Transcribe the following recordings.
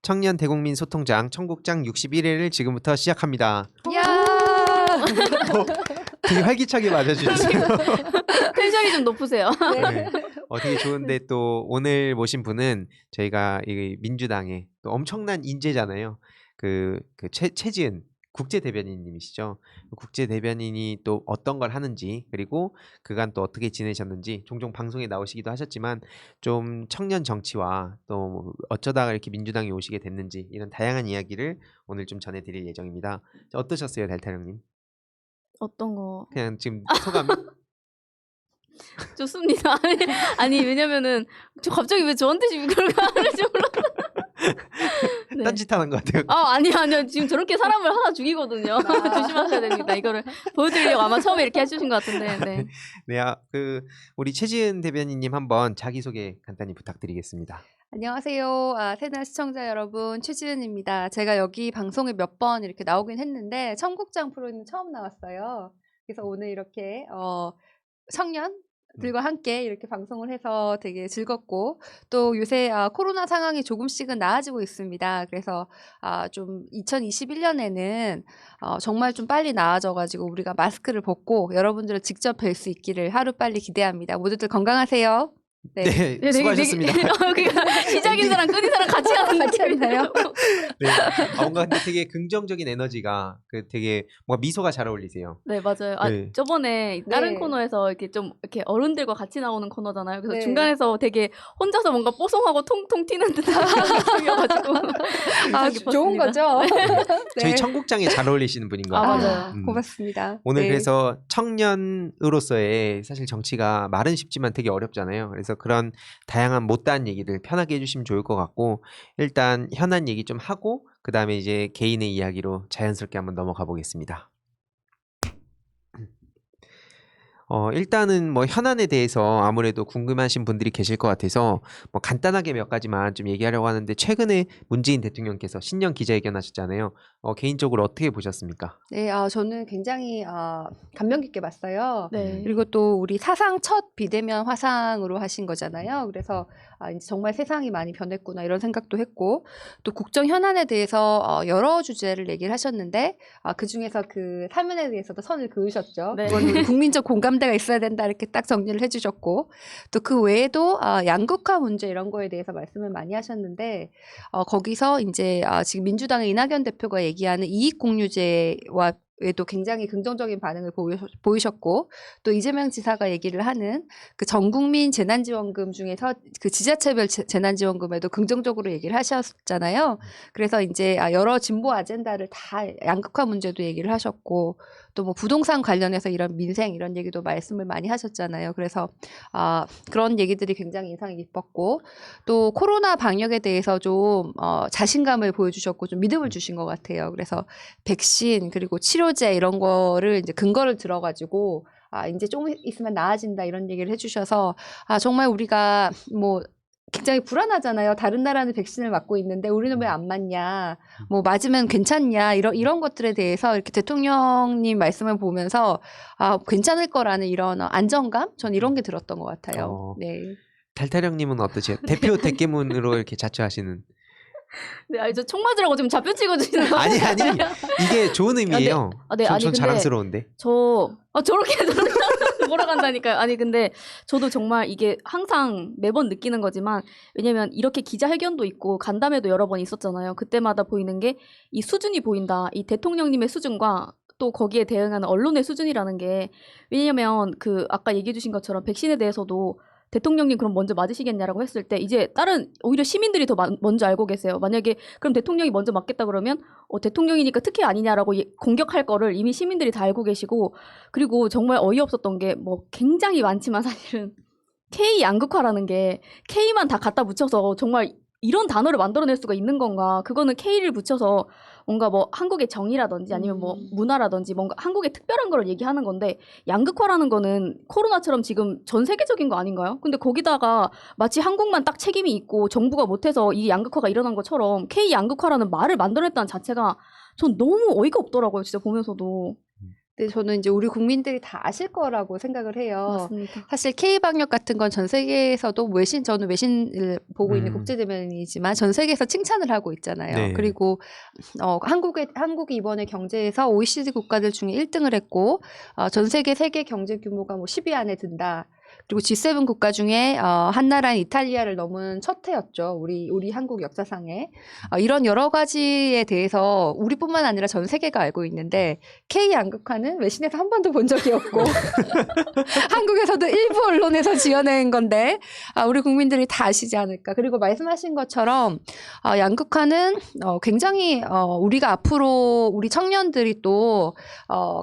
청년 대국민 소통장 청국장 61회를 지금부터 시작합니다. 야! 되게 활기차게 맞아주세요. 텐션이 좀 높으세요. 네. 되게 좋은데 또 오늘 모신 분은 저희가 이 민주당의 또 엄청난 인재잖아요. 최지은 국제 대변인님이시죠. 국제 대변인이 또 어떤 걸 하는지, 그리고 그간 또 어떻게 지내셨는지 종종 방송에 나오시기도 하셨지만 좀 청년 정치와 또 어쩌다가 이렇게 민주당에 오시게 됐는지 이런 다양한 이야기를 오늘 좀 전해드릴 예정입니다. 어떠셨어요, 달타령님? 어떤 거? 그냥 지금 소감이? 좋습니다. 아니 왜냐면은 저 갑자기 왜 저한테 지금 그렇게 하는지 몰랐어요. 네. 딴짓하는 것 같아요. 아니요. 지금 저렇게 사람을 하나 죽이거든요. 조심하셔야 됩니다. 이거를 보여드리려고 아마 처음에 이렇게 해주신 것 같은데. 네. 네, 우리 최지은 대변인님 한번 자기소개 간단히 부탁드리겠습니다. 안녕하세요. 새날 시청자 여러분, 최지은입니다. 제가 여기 방송에 몇 번 이렇게 나오긴 했는데 청국장 프로는 처음 나왔어요. 그래서 오늘 이렇게 청년들과 함께 이렇게 방송을 해서 되게 즐겁고, 또 요새 코로나 상황이 조금씩은 나아지고 있습니다. 그래서 좀 2021년에는 정말 좀 빨리 나아져가지고 우리가 마스크를 벗고 여러분들을 직접 뵐 수 있기를 하루빨리 기대합니다. 모두들 건강하세요. 네, 수고하셨습니다. 그러니까 시작인 사람 끝인 사람 같이 하는 같잖아요. 네, 뭔가 근데 되게 긍정적인 에너지가 되게 뭔가 미소가 잘 어울리세요. 네, 맞아요. 네. 저번에 다른 네. 코너에서 이렇게 좀 이렇게 어른들과 같이 나오는 코너잖아요. 그래서 네. 중간에서 되게 혼자서 뭔가 뽀송하고 통통 튀는 듯한 느낌이어가지고 인상 깊었습니다. 좋은 거죠? 저희 네. 청국장에 잘 어울리시는 분인 것 아, 같아요. 맞아요. 고맙습니다. 오늘 네. 그래서 청년으로서의 사실 정치가 말은 쉽지만 되게 어렵잖아요. 그래서 그런 다양한 못다한 얘기들 편하게 해주시면 좋을 것 같고, 일단 현안 얘기 좀 하고 그 다음에 이제 개인의 이야기로 자연스럽게 한번 넘어가 보겠습니다. 일단은 뭐 현안에 대해서 아무래도 궁금하신 분들이 계실 것 같아서 뭐 간단하게 몇 가지만 좀 얘기하려고 하는데, 최근에 문재인 대통령께서 신년 기자회견 하셨잖아요. 개인적으로 어떻게 보셨습니까? 네, 저는 굉장히 감명 깊게 봤어요. 네. 그리고 또 우리 사상 첫 비대면 화상으로 하신 거잖아요. 그래서 이제 정말 세상이 많이 변했구나 이런 생각도 했고, 또 국정 현안에 대해서 여러 주제를 얘기를 하셨는데 그 중에서 그 사면에 대해서도 선을 그으셨죠. 네. 그거는 국민적 공감대가 있어야 된다 이렇게 딱 정리를 해주셨고, 또 그 외에도 양극화 문제 이런 거에 대해서 말씀을 많이 하셨는데, 거기서 이제 지금 민주당의 이낙연 대표가 얘기하는 이익공유제와 에도 굉장히 긍정적인 반응을 보이셨고, 또 이재명 지사가 얘기를 하는 그 전국민 재난지원금 중에서 그 지자체별 재난지원금에도 긍정적으로 얘기를 하셨잖아요. 그래서 이제 여러 진보 아젠다를 다 양극화 문제도 얘기를 하셨고, 또 뭐 부동산 관련해서 이런 민생 이런 얘기도 말씀을 많이 하셨잖아요. 그래서 그런 얘기들이 굉장히 인상이 깊었고, 또 코로나 방역에 대해서 좀 자신감을 보여주셨고 좀 믿음을 주신 것 같아요. 그래서 백신 그리고 치료제 이런 거를 이제 근거를 들어가지고 이제 조금 있으면 나아진다 이런 얘기를 해주셔서 정말 우리가 뭐 굉장히 불안하잖아요. 다른 나라는 백신을 맞고 있는데 우리는 왜 안 맞냐, 뭐 맞으면 괜찮냐, 이런 것들에 대해서 이렇게 대통령님 말씀을 보면서 괜찮을 거라는 이런 안정감, 전 이런 게 들었던 것 같아요. 네. 달타령님은 어떠세요? 대표 대깨문으로 이렇게 자처하시는. 네, 저 총 맞으라고 지금 좌표 찍어주시는 거 아니 이게 좋은 의미예요. 네, 아니, 전 근데 자랑스러운데. 저렇게 몰아간다니까요. 아니 근데 저도 정말 이게 항상 매번 느끼는 거지만, 왜냐면 이렇게 기자회견도 있고 간담회도 여러 번 있었잖아요. 그때마다 보이는 게 이 수준이 보인다. 이 대통령님의 수준과 또 거기에 대응하는 언론의 수준이라는 게, 왜냐면 그 아까 얘기해 주신 것처럼 백신에 대해서도 대통령님 그럼 먼저 맞으시겠냐라고 했을 때 이제 다른 오히려 시민들이 더 먼저 알고 계세요. 만약에 그럼 대통령이 먼저 맞겠다 그러면 대통령이니까 특혜 아니냐라고 공격할 거를 이미 시민들이 다 알고 계시고, 그리고 정말 어이없었던 게 뭐 굉장히 많지만 사실은 K 양극화라는 게 K만 다 갖다 붙여서 정말 이런 단어를 만들어낼 수가 있는 건가? 그거는 K를 붙여서 뭔가 뭐 한국의 정의라든지 아니면 뭐 문화라든지 뭔가 한국의 특별한 걸 얘기하는 건데, 양극화라는 거는 코로나처럼 지금 전 세계적인 거 아닌가요? 근데 거기다가 마치 한국만 딱 책임이 있고 정부가 못해서 이 양극화가 일어난 것처럼 K 양극화라는 말을 만들어냈다는 자체가 전 너무 어이가 없더라고요. 진짜 보면서도. 근데 저는 이제 우리 국민들이 다 아실 거라고 생각을 해요. 맞습니다. 사실 K방역 같은 건 전 세계에서도 저는 외신을 보고 있는 음. 국제대변인이지만 전 세계에서 칭찬을 하고 있잖아요. 네. 그리고 한국이 이번에 경제에서 OECD 국가들 중에 1등을 했고 전 세계 경제 규모가 뭐 10위 안에 든다. 그리고 G7 국가 중에 한 나라인 이탈리아를 넘은 첫 해였죠. 우리 한국 역사상에. 이런 여러 가지에 대해서 우리뿐만 아니라 전 세계가 알고 있는데 K 양극화는 외신에서 한 번도 본 적이 없고 한국에서도 일부 언론에서 지어낸 건데 우리 국민들이 다 아시지 않을까. 그리고 말씀하신 것처럼 양극화는 굉장히 우리가 앞으로 우리 청년들이 또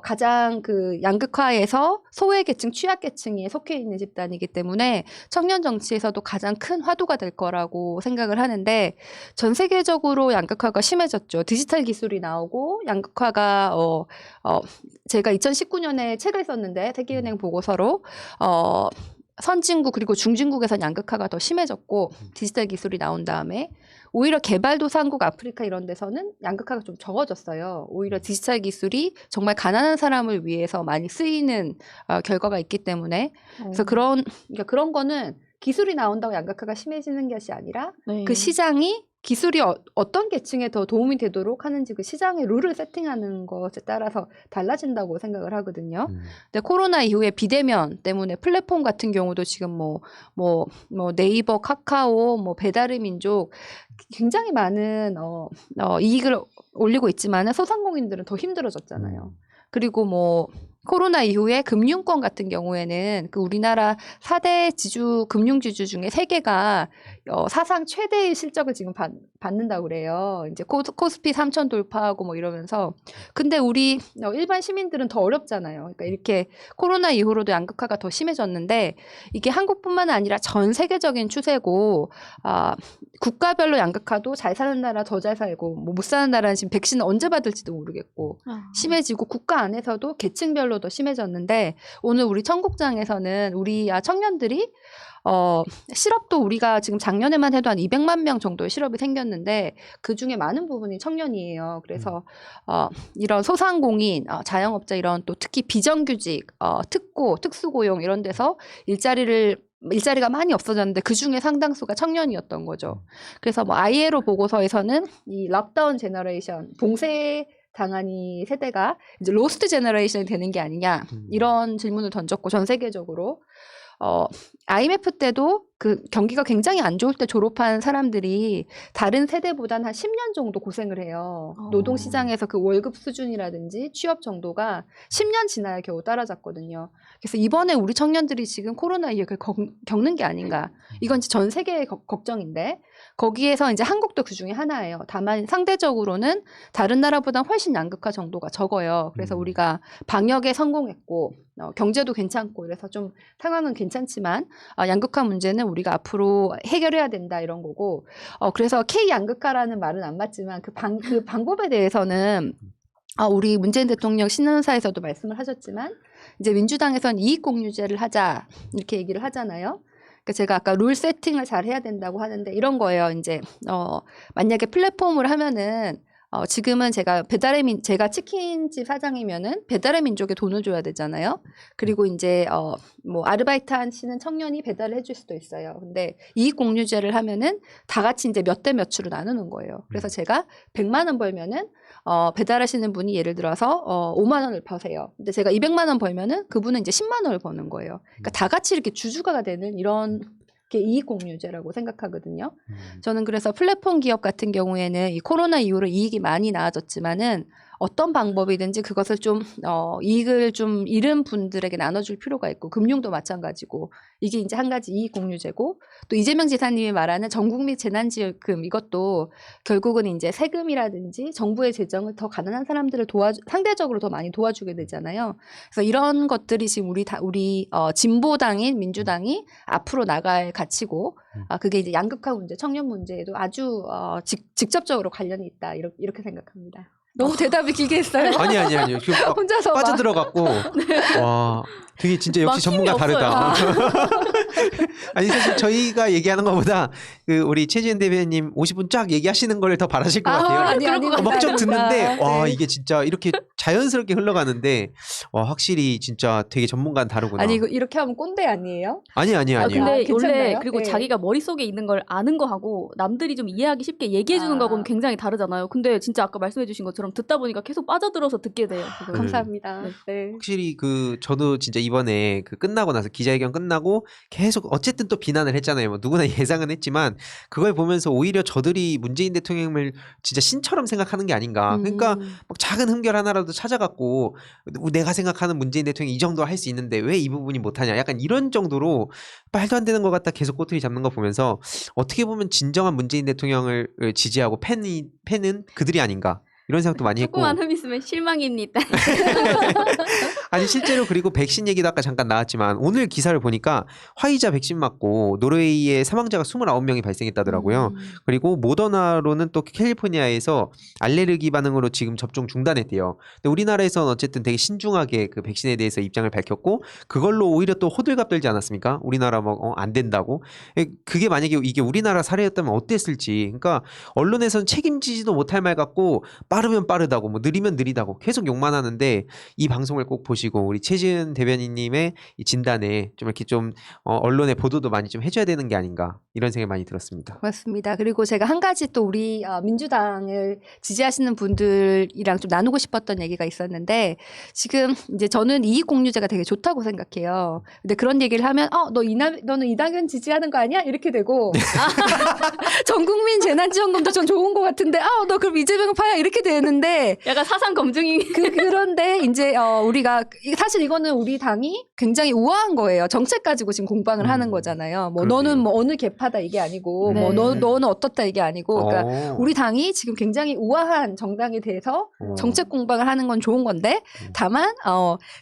가장 그 양극화에서 소외계층, 취약계층에 속해 있는 집단이기 때문에 청년 정치에서도 가장 큰 화두가 될 거라고 생각을 하는데 전 세계적으로 양극화가 심해졌죠. 디지털 기술이 나오고 양극화가 제가 2019년에 책을 썼는데 세계은행 보고서로 선진국 그리고 중진국에선 양극화가 더 심해졌고 디지털 기술이 나온 다음에 오히려 개발도상국 아프리카 이런 데서는 양극화가 좀 적어졌어요. 오히려 디지털 기술이 정말 가난한 사람을 위해서 많이 쓰이는 결과가 있기 때문에 그래서 그러니까 그런 거는 기술이 나온다고 양극화가 심해지는 것이 아니라 네. 그 시장이 기술이 어떤 계층에 더 도움이 되도록 하는지 그 시장의 룰을 세팅하는 것에 따라서 달라진다고 생각을 하거든요. 근데 코로나 이후에 비대면 때문에 플랫폼 같은 경우도 지금 뭐 네이버, 카카오, 뭐 배달의 민족 굉장히 많은 이익을 올리고 있지만은 소상공인들은 더 힘들어졌잖아요. 그리고 뭐 코로나 이후에 금융권 같은 경우에는 그 우리나라 4대 금융지주 중에 3개가 사상 최대의 실적을 지금 받는다고 그래요. 이제 코스피 3,000 돌파하고 뭐 이러면서. 근데 우리 일반 시민들은 더 어렵잖아요. 그러니까 이렇게 코로나 이후로도 양극화가 더 심해졌는데 이게 한국뿐만 아니라 전 세계적인 추세고 국가별로 양극화도 잘 사는 나라 더 잘 살고 뭐 못 사는 나라는 지금 백신을 언제 받을지도 모르겠고 심해지고 국가 안에서도 계층별로 더 심해졌는데 오늘 우리 청국장에서는 우리 청년들이 실업도 우리가 지금 작년에만 해도 한 200만 명 정도의 실업이 생겼는데 그중에 많은 부분이 청년이에요. 그래서 이런 소상공인, 자영업자 이런 또 특히 비정규직, 특고, 특수고용 이런 데서 일자리가 많이 없어졌는데 그중에 상당수가 청년이었던 거죠. 그래서 뭐 ILO 보고서에서는 이 락다운 제너레이션, 봉쇄 당한 이 세대가 이제 로스트 제너레이션이 되는 게 아니냐 이런 질문을 던졌고 전 세계적으로 IMF 때도 그 경기가 굉장히 안 좋을 때 졸업한 사람들이 다른 세대보다는 한 10년 정도 고생을 해요. 노동시장에서 그 월급 수준이라든지 취업 정도가 10년 지나야 겨우 따라잡거든요. 그래서 이번에 우리 청년들이 지금 코로나 이후에 겪는 게 아닌가. 이건 전 세계의 걱정인데 거기에서 이제 한국도 그 중에 하나예요. 다만 상대적으로는 다른 나라보다 훨씬 양극화 정도가 적어요. 그래서 우리가 방역에 성공했고 경제도 괜찮고 이래서 좀 상황은 괜찮지만 양극화 문제는 우리가 앞으로 해결해야 된다 이런 거고 그래서 K 양극화라는 말은 안 맞지만 그 방법에 대해서는 우리 문재인 대통령 신년사에서도 말씀을 하셨지만 이제 민주당에서는 이익공유제를 하자 이렇게 얘기를 하잖아요. 그러니까 제가 아까 룰 세팅을 잘 해야 된다고 하는데 이런 거예요. 이제 만약에 플랫폼을 하면은 지금은 제가 치킨집 사장이면은 배달의 민족에 돈을 줘야 되잖아요. 그리고 이제 뭐 아르바이트 하시는 청년이 배달을 해줄 수도 있어요. 근데 이익 공유제를 하면은 다 같이 이제 몇 대 몇으로 나누는 거예요. 그래서 제가 100만 원 벌면은 배달하시는 분이 예를 들어서 5만 원을 버세요. 근데 제가 200만 원 벌면은 그분은 이제 10만 원을 버는 거예요. 그러니까 다 같이 이렇게 주주가가 되는 이런 게 이익공유제라고 생각하거든요. 저는 그래서 플랫폼 기업 같은 경우에는 이 코로나 이후로 이익이 많이 나아졌지만은 어떤 방법이든지 그것을 좀 이익을 좀 잃은 분들에게 나눠줄 필요가 있고 금융도 마찬가지고 이게 이제 한 가지 이익 공유제고 또 이재명 지사님이 말하는 전국민 재난지원금 이것도 결국은 이제 세금이라든지 정부의 재정을 더 가난한 사람들을 상대적으로 더 많이 도와주게 되잖아요. 그래서 이런 것들이 지금 우리 진보당인 민주당이 앞으로 나갈 가치고 그게 이제 양극화 문제, 청년 문제에도 아주 직접적으로 관련이 있다 이렇게 생각합니다. 너무 대답이 길게 했어요. 아니요. 지금 막 혼자서 막. 빠져들어갔고 와 되게 진짜 역시 막 전문가 힘이 다르다. 없어요. 아니 사실 저희가 얘기하는 것보다 그 우리 최지은 대변인 50분 쫙 얘기하시는 걸 더 바라실 것 같아요. 아니, 막좀 듣는데 와 네. 이게 진짜 이렇게 자연스럽게 흘러가는데 와 확실히 진짜 되게 전문가는 다르구나. 아니 이거 이렇게 하면 꼰대 아니에요? 아니에요. 근데 원래 괜찮나요? 그리고 네. 자기가 머릿속에 있는 걸 아는 거하고 남들이 좀 이해하기 쉽게 얘기해 주는 아. 거하고는 굉장히 다르잖아요. 근데 진짜 아까 말씀해 주신 것처럼 듣다 보니까 계속 빠져들어서 듣게 돼요. 그걸. 네. 감사합니다. 네. 네. 확실히 그 저도 진짜 이번에 그 끝나고 나서 기자회견 끝나고 계속 어쨌든 또 비난을 했잖아요. 뭐 누구나 예상은 했지만 그걸 보면서 오히려 저들이 문재인 대통령을 진짜 신처럼 생각하는 게 아닌가. 그러니까 막 작은 흠결 하나라도 찾아갖고 내가 생각하는 문재인 대통령이 이 정도 할 수 있는데 왜 이 부분이 못하냐. 약간 이런 정도로 말도 안 되는 것 같다 계속 꼬투리 잡는 거 보면서 어떻게 보면 진정한 문재인 대통령을 지지하고 팬은 그들이 아닌가. 이런 생각도 많이 했고. 조금만 흠 있으면 실망입니다. 아니 실제로 그리고 백신 얘기도 아까 잠깐 나왔지만 오늘 기사를 보니까 화이자 백신 맞고 노르웨이에 사망자가 29명이 발생했다더라고요. 그리고 모더나로는 또 캘리포니아에서 알레르기 반응으로 지금 접종 중단했대요. 근데 우리나라에서는 어쨌든 되게 신중하게 그 백신에 대해서 입장을 밝혔고 그걸로 오히려 또 호들갑 떨지 않았습니까? 우리나라 뭐 안 된다고. 그게 만약에 이게 우리나라 사례였다면 어땠을지. 그러니까 언론에서는 책임지지도 못할 말 같고 빠르면 빠르다고 뭐 느리면 느리다고 계속 욕만 하는데 이 방송을 꼭 보시고 우리 최지은 대변인님의 이 진단에 좀 이렇게 좀 언론의 보도도 많이 좀 해줘야 되는 게 아닌가 이런 생각이 많이 들었습니다. 고맙습니다. 그리고 제가 한 가지 또 우리 민주당을 지지하시는 분들이랑 좀 나누고 싶었던 얘기가 있었는데 지금 이제 저는 이익공유제가 되게 좋다고 생각해요. 근데 그런 얘기를 하면 너는 이낙연 지지하는 거 아니야? 이렇게 되고 전국민 재난지원금도 좀 좋은 것 같은데 너 그럼 이재명 파야 이렇게 되는데 약간 사상 검증이 그런데 이제 우리가 사실 이거는 우리 당이 굉장히 우아한 거예요. 정책 가지고 지금 공방을 하는 거잖아요. 뭐 그러네요. 너는 뭐 어느 계파다 이게 아니고 네. 뭐 너는 어떻다 이게 아니고 그러니까 어. 우리 당이 지금 굉장히 우아한 정당에 대해서 정책 공방을 하는 건 좋은 건데 다만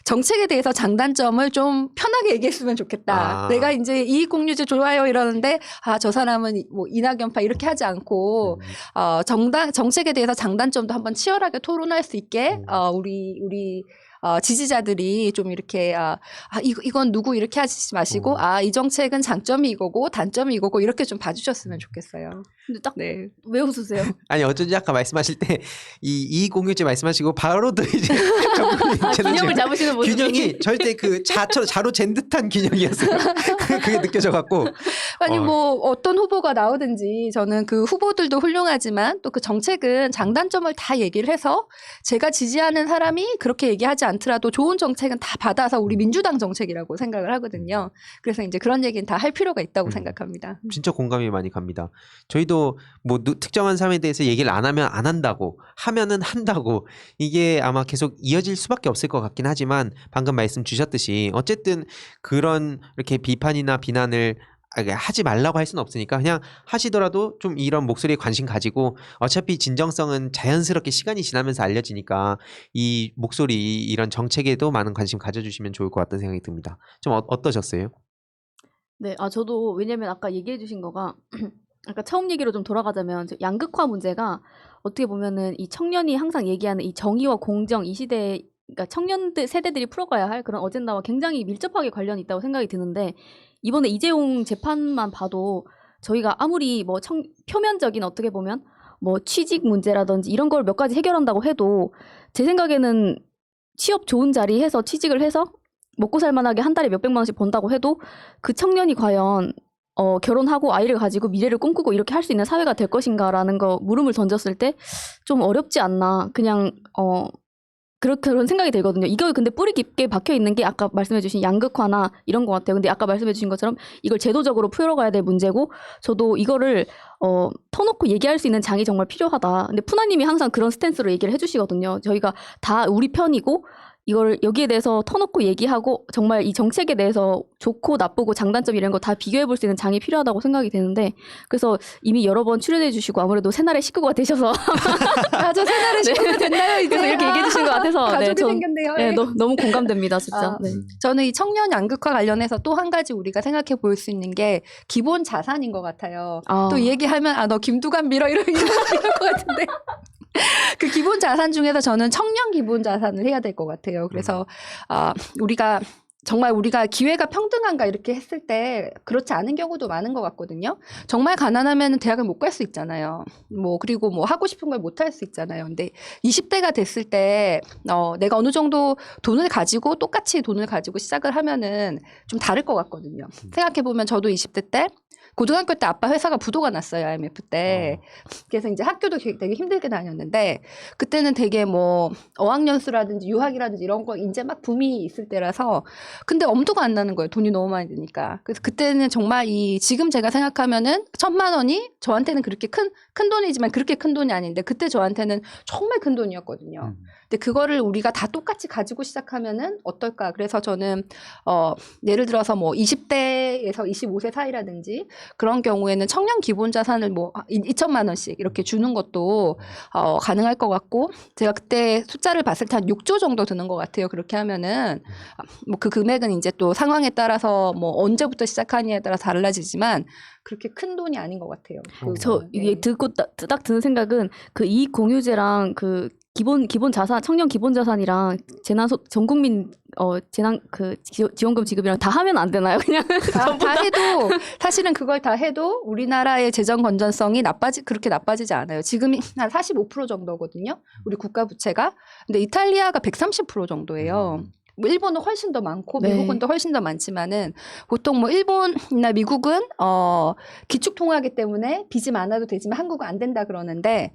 정책에 대해서 장단점을 좀 편하게 얘기했으면 좋겠다. 아. 내가 이제 이익공유제 좋아요 이러는데 저 사람은 뭐 이낙연파 이렇게 하지 않고 정책에 대해서 장단점도 한번 치열하게 토론할 수 있게 우리 지지자들이 좀 이렇게 이건 누구 이렇게 하지 마시고 이 정책은 장점이 이거고 단점이 이거고 이렇게 좀 봐주셨으면 좋겠어요. 근데 딱 네. 왜 웃으세요? 아니 어쩐지 아까 말씀하실 때 이 공유제 말씀하시고 바로 또 이제 균형을 잡으시는 모습이 균형이 절대 그 자로 잰 듯한 균형이었어요. 그게 느껴져 갖고 아니 뭐 어떤 후보가 나오든지 저는 그 후보들도 훌륭하지만 또 그 정책은 장단점을 다 얘기를 해서 제가 지지하는 사람이 그렇게 얘기하지 않더라도 좋은 정책은 다 받아서 우리 민주당 정책이라고 생각을 하거든요. 그래서 이제 그런 얘기는 다 할 필요가 있다고 생각합니다. 진짜 공감이 많이 갑니다. 저희도 뭐 특정한 사람에 대해서 얘기를 안 하면 안 한다고 하면은 한다고 이게 아마 계속 이어질 수밖에 없을 것 같긴 하지만 방금 말씀 주셨듯이 어쨌든 그런 이렇게 비판이나 비난을 하지 말라고 할 수는 없으니까 그냥 하시더라도 좀 이런 목소리에 관심 가지고 어차피 진정성은 자연스럽게 시간이 지나면서 알려지니까 이 목소리 이런 정책에도 많은 관심 가져주시면 좋을 것 같다는 생각이 듭니다. 좀 어떠셨어요? 네, 저도 왜냐면 아까 얘기해 주신 거가 아까 처음 얘기로 좀 돌아가자면 양극화 문제가 어떻게 보면은 이 청년이 항상 얘기하는 이 정의와 공정 이 시대에 그러니까 청년들 세대들이 풀어가야 할 그런 어젠다와 굉장히 밀접하게 관련이 있다고 생각이 드는데 이번에 이재용 재판만 봐도 저희가 아무리 뭐 표면적인 어떻게 보면 뭐 취직 문제라든지 이런 걸 몇 가지 해결한다고 해도 제 생각에는 취업 좋은 자리 해서 취직을 해서 먹고 살만하게 한 달에 몇백만 원씩 번다고 해도 그 청년이 과연 결혼하고 아이를 가지고 미래를 꿈꾸고 이렇게 할 수 있는 사회가 될 것인가라는 거 물음을 던졌을 때 좀 어렵지 않나 그냥 그런 생각이 들거든요. 이거 근데 뿌리 깊게 박혀 있는 게 아까 말씀해주신 양극화나 이런 것 같아요. 근데 아까 말씀해주신 것처럼 이걸 제도적으로 풀어가야 될 문제고 저도 이거를 터놓고 얘기할 수 있는 장이 정말 필요하다. 근데 푸나님이 항상 그런 스탠스로 얘기를 해주시거든요. 저희가 다 우리 편이고 이걸 여기에 대해서 터놓고 얘기하고 정말 이 정책에 대해서 좋고 나쁘고 장단점 이런 거 다 비교해 볼 수 있는 장이 필요하다고 생각이 되는데 그래서 이미 여러 번 출연해 주시고 아무래도 새날의 식구가 되셔서 저 새날의 식구가 됐나요? 이제 그래서 이렇게 얘기해 주신 것 같아서 가족이 생겼네요. 네, 너무 공감됩니다 진짜. 네. 저는 이 청년 양극화 관련해서 또 한 가지 우리가 생각해 볼 수 있는 게 기본 자산인 것 같아요. 또 얘기하면 너 김두관 밀어 이럴 것 같은데 그 기본 자산 중에서 저는 청년 기본 자산을 해야 될 것 같아요. 그래서 우리가 정말 우리가 기회가 평등한가 이렇게 했을 때 그렇지 않은 경우도 많은 것 같거든요. 정말 가난하면 대학을 못 갈 수 있잖아요. 뭐 그리고 뭐 하고 싶은 걸 못 할 수 있잖아요. 근데 20대가 됐을 때 내가 어느 정도 돈을 가지고 똑같이 돈을 가지고 시작을 하면은 좀 다를 것 같거든요. 생각해 보면 저도 20대 때 고등학교 때 아빠 회사가 부도가 났어요. IMF 때. 그래서 이제 학교도 되게 힘들게 다녔는데 그때는 되게 뭐 어학연수라든지 유학이라든지 이런 거 이제 막 붐이 있을 때라서 근데 엄두가 안 나는 거예요. 돈이 너무 많이 드니까. 그래서 그때는 정말 지금 제가 생각하면은 1,000만 원이 저한테는 그렇게 큰 돈이지만 그렇게 큰 돈이 아닌데 그때 저한테는 정말 큰 돈이었거든요. 근데 그거를 우리가 다 똑같이 가지고 시작하면은 어떨까? 그래서 저는 예를 들어서 뭐 20대에서 25세 사이라든지 그런 경우에는 청년 기본 자산을 뭐 2천만 원씩 이렇게 주는 것도 가능할 것 같고 제가 그때 숫자를 봤을 때 한 6조 정도 드는 것 같아요. 그렇게 하면은 뭐 그 금액은 이제 또 상황에 따라서 뭐 언제부터 시작하느냐에 따라 달라지지만 그렇게 큰 돈이 아닌 것 같아요. 저 이게 듣고 딱 드는 생각은 그 이익 공유제랑 그 기본 자산, 청년 기본 자산이랑 전 국민 재난 지원금 지급이랑 다 하면 안 되나요? 그냥 다 해도 사실은 그걸 다 해도 우리나라의 재정 건전성이 그렇게 나빠지지 않아요. 지금 한 45% 정도거든요. 우리 국가 부채가. 근데 이탈리아가 130% 정도예요. 뭐 일본은 훨씬 더 많고 미국은 또 훨씬 더 많지만은 보통 뭐 일본이나 미국은 기축통화기 때문에 빚이 많아도 되지만 한국은 안 된다 그러는데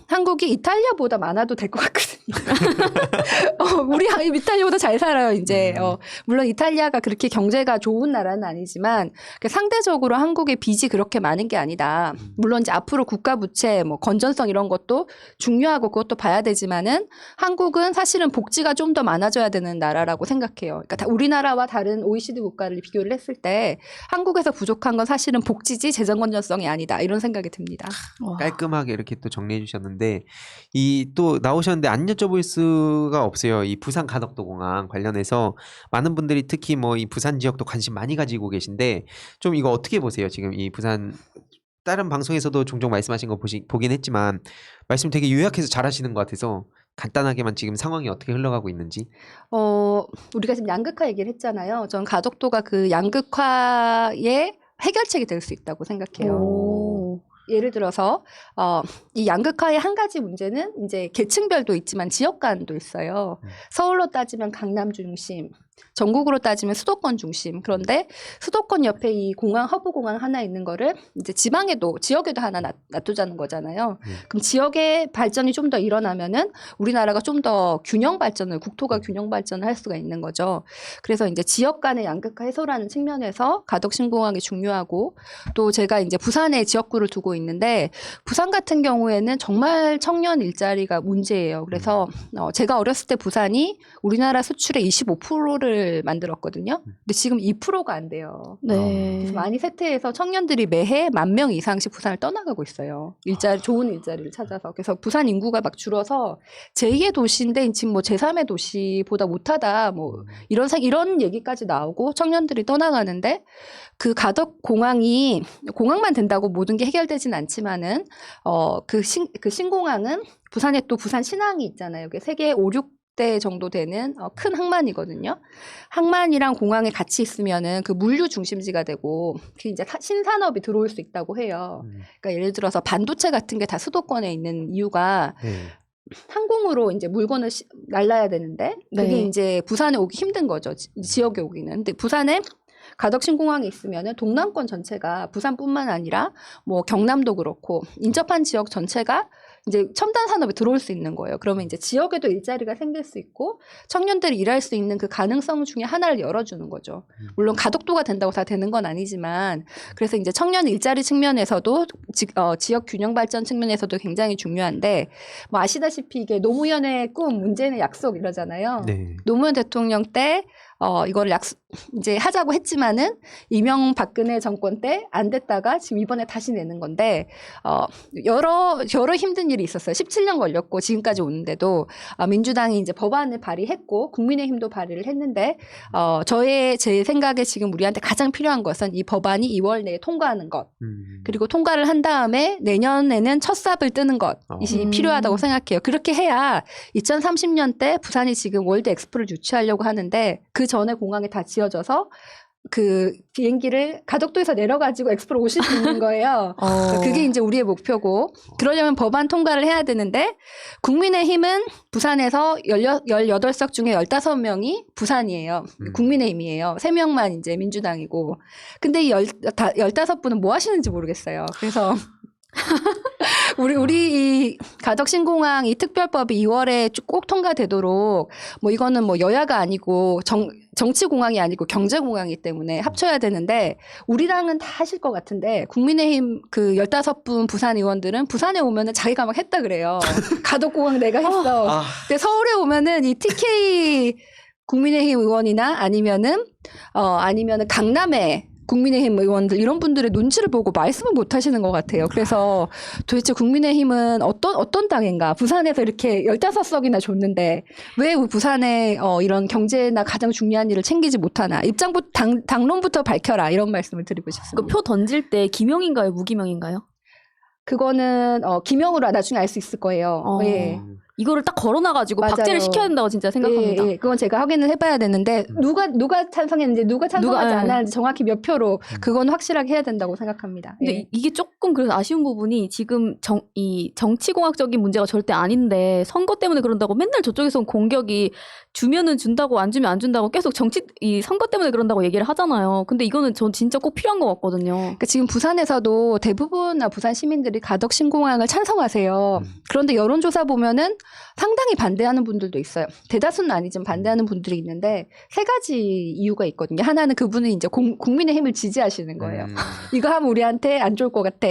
한국이 이탈리아보다 많아도 될 것 같거든요. 우리 이탈리아보다 잘 살아요 이제. 물론 이탈리아가 그렇게 경제가 좋은 나라는 아니지만 상대적으로 한국의 빚이 그렇게 많은 게 아니다. 물론 이제 앞으로 국가 부채 뭐 건전성 이런 것도 중요하고 그것도 봐야 되지만은 한국은 사실은 복지가 좀 더 많아져야 되는 나라라고 생각해요. 그러니까 우리나라와 다른 OECD 국가를 비교를 했을 때 한국에서 부족한 건 사실은 복지지 재정 건전성이 아니다. 이런 생각이 듭니다. 깔끔하게 이렇게 또 정리해 주셨는데 또 나오셨는데 안 여쭤볼 수가 없어요. 이 부산 가덕도 공항 관련해서 많은 분들이 특히 뭐 이 부산 지역도 관심 많이 가지고 계신데 좀 이거 어떻게 보세요? 지금 이 부산 다른 방송에서도 종종 말씀하신 거 보긴 했지만 말씀 되게 요약해서 잘하시는 것 같아서 간단하게만 지금 상황이 어떻게 흘러가고 있는지. 우리가 지금 양극화 얘기를 했잖아요. 전 가덕도가 그 양극화의 해결책이 될 수 있다고 생각해요. 예를 들어서 이 양극화의 한 가지 문제는 이제 계층별도 있지만 지역 간도 있어요. 서울로 따지면 강남 중심, 전국으로 따지면 수도권 중심. 그런데 수도권 옆에 이 공항 허브 공항 하나 있는 거를 이제 지역에도 하나 놔두자는 거잖아요. 그럼 지역의 발전이 좀 더 일어나면은 우리나라가 좀 더 국토가 균형 발전을 할 수가 있는 거죠. 그래서 이제 지역 간의 양극화 해소라는 측면에서 가덕 신공항이 중요하고 또 제가 이제 부산에 지역구를 두고 있는데 부산 같은 경우에는 정말 청년 일자리가 문제예요. 그래서 제가 어렸을 때 부산이 우리나라 수출의 25%를 만들었거든요. 근데 지금 2%가 안 돼요. 그래서 많이 쇠퇴해서 청년들이 매해 10,000명 이상씩 부산을 떠나가고 있어요. 좋은 일자리를 찾아서. 그래서 부산 인구가 막 줄어서 제2의 도시인데 지금 뭐 제3의 도시보다 못하다 뭐 이런 얘기까지 나오고 청년들이 떠나가는데 그 가덕 공항만 된다고 모든 게 해결되진 않지만은 그 신공항은 부산에 또 부산 신항이 있잖아요. 그게 세계 5, 6대 정도 되는 큰 항만이거든요. 항만이랑 공항에 같이 있으면은 그 물류 중심지가 되고 그 이제 신산업이 들어올 수 있다고 해요. 그러니까 예를 들어서 반도체 같은 게 다 수도권에 있는 이유가 항공으로 이제 물건을 날라야 되는데 그게 이제 부산에 오기 힘든 거죠. 지역에 오기는. 근데 부산에 가덕 신공항이 있으면은 동남권 전체가 부산뿐만 아니라 뭐 경남도 그렇고 인접한 지역 전체가 이제 첨단 산업에 들어올 수 있는 거예요. 그러면 이제 지역에도 일자리가 생길 수 있고 청년들이 일할 수 있는 그 가능성 중에 하나를 열어주는 거죠. 물론 가덕도가 된다고 다 되는 건 아니지만 그래서 이제 청년 일자리 측면에서도 지역 균형 발전 측면에서도 굉장히 중요한데 뭐 아시다시피 이게 노무현의 꿈, 문재인의 약속 이러잖아요. 노무현 대통령 때 이걸 이제 하자고 했지만은 이명박근혜 정권 때 안 됐다가 지금 이번에 다시 내는 건데 여러 힘든 일이 있었어요. 17년 걸렸고 지금까지 오는데도 민주당이 이제 법안을 발의했고 국민의힘도 발의를 했는데 제 생각에 지금 우리한테 가장 필요한 것은 이 법안이 2월 내에 통과하는 것 그리고 통과를 한 다음에 내년에는 첫 삽을 뜨는 것이 필요하다고 생각해요. 그렇게 해야 2030년 때 부산이 지금 월드 엑스포를 유치하려고 하는데 그 전에 공항에 다 지어져서 그 비행기를 가덕도에서 내려가지고 엑스포로 오실 수 있는 거예요. 그게 이제 우리의 목표고 그러려면 법안 통과를 해야 되는데 국민의힘은 부산에서 18석 중에 15명이 부산이에요. 국민의힘이에요. 3명만 이제 민주당이고 근데 이 15분은 뭐 하시는지 모르겠어요. 그래서 우리 이 가덕 신공항 이 특별법이 2월에 꼭 통과되도록 뭐 이거는 뭐 여야가 아니고 정치 공항이 아니고 경제 공항이기 때문에 합쳐야 되는데 우리랑은 다 하실 것 같은데 국민의힘 그 15분 부산 의원들은 부산에 오면은 자기가 막 했다 그래요. 가덕 공항 내가 했어. 근데 서울에 오면은 이 TK 국민의힘 의원이나 아니면은 강남에 국민의힘 의원들 이런 분들의 눈치를 보고 말씀을 못 하시는 것 같아요. 그래서 도대체 국민의힘은 어떤 당인가? 부산에서 이렇게 15석이나 줬는데 왜 부산에 이런 경제나 가장 중요한 일을 챙기지 못하나? 당론부터 밝혀라 이런 말씀을 드리고 싶습니다. 그 표 던질 때 기명인가요? 무기명인가요? 그거는 기명으로 나중에 알 수 있을 거예요. 예. 이거를 딱 걸어놔가지고 맞아요. 박제를 시켜야 된다고 진짜 생각합니다. 예. 그건 제가 확인을 해봐야 되는데 누가 찬성했는지 누가 찬성하지 않았는지 정확히 몇 표로 그건 확실하게 해야 된다고 생각합니다. 근데 예. 이게 조금 그래서 아쉬운 부분이 지금 이 정치공학적인 문제가 절대 아닌데 선거 때문에 그런다고 맨날 저쪽에서는 공격이 주면은 준다고 안 주면 안 준다고 계속 이 선거 때문에 그런다고 얘기를 하잖아요. 근데 이거는 전 진짜 꼭 필요한 것 같거든요. 그러니까 지금 부산에서도 대부분 부산 시민들이 가덕 신공항을 찬성하세요. 그런데 여론조사 보면은 상당히 반대하는 분들도 있어요. 대다수는 아니지만 반대하는 분들이 있는데 3가지 이유가 있거든요. 하나는 그분은 이제 국민의힘을 지지하시는 거예요. 이거 하면 우리한테 안 좋을 것 같아.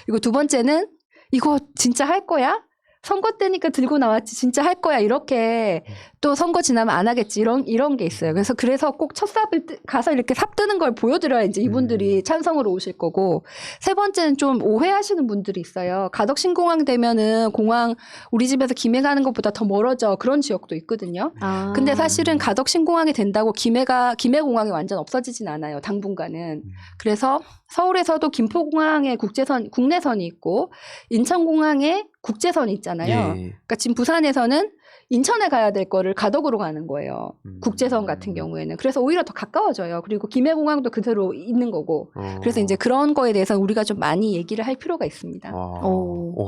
그리고 두 번째는 이거 진짜 할 거야? 선거 때니까 들고 나왔지 진짜 할 거야 이렇게 또 선거 지나면 안 하겠지 이런 게 있어요. 그래서 꼭 첫 삽을 가서 이렇게 삽 뜨는 걸 보여드려야 이제 이분들이 찬성으로 오실 거고 세 번째는 좀 오해하시는 분들이 있어요. 가덕 신공항 되면은 공항 우리 집에서 김해 가는 것보다 더 멀어져 그런 지역도 있거든요. 근데 사실은 가덕 신공항이 된다고 김해 공항이 완전 없어지진 않아요. 당분간은. 그래서 서울에서도 김포공항에 국내선이 있고 인천공항에 국제선이 있잖아요. 예. 그러니까 지금 부산에서는 인천에 가야 될 거를 가덕으로 가는 거예요. 국제선 같은 경우에는. 그래서 오히려 더 가까워져요. 그리고 김해공항도 그대로 있는 거고. 그래서 이제 그런 거에 대해서 우리가 좀 많이 얘기를 할 필요가 있습니다.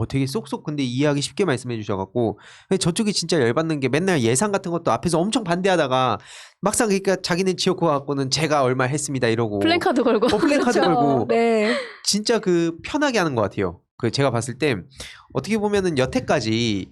되게 쏙쏙 근데 이해하기 쉽게 말씀해 주셔갖고 저쪽이 진짜 열받는 게 맨날 예산 같은 것도 앞에서 엄청 반대하다가 막상 그러니까 자기는 지역구 갖고는 제가 얼마 했습니다 이러고 플랜카드 걸고. 플랜카드 그렇죠. 걸고 네. 진짜 그 편하게 하는 것 같아요. 그 제가 봤을 때 어떻게 보면은 여태까지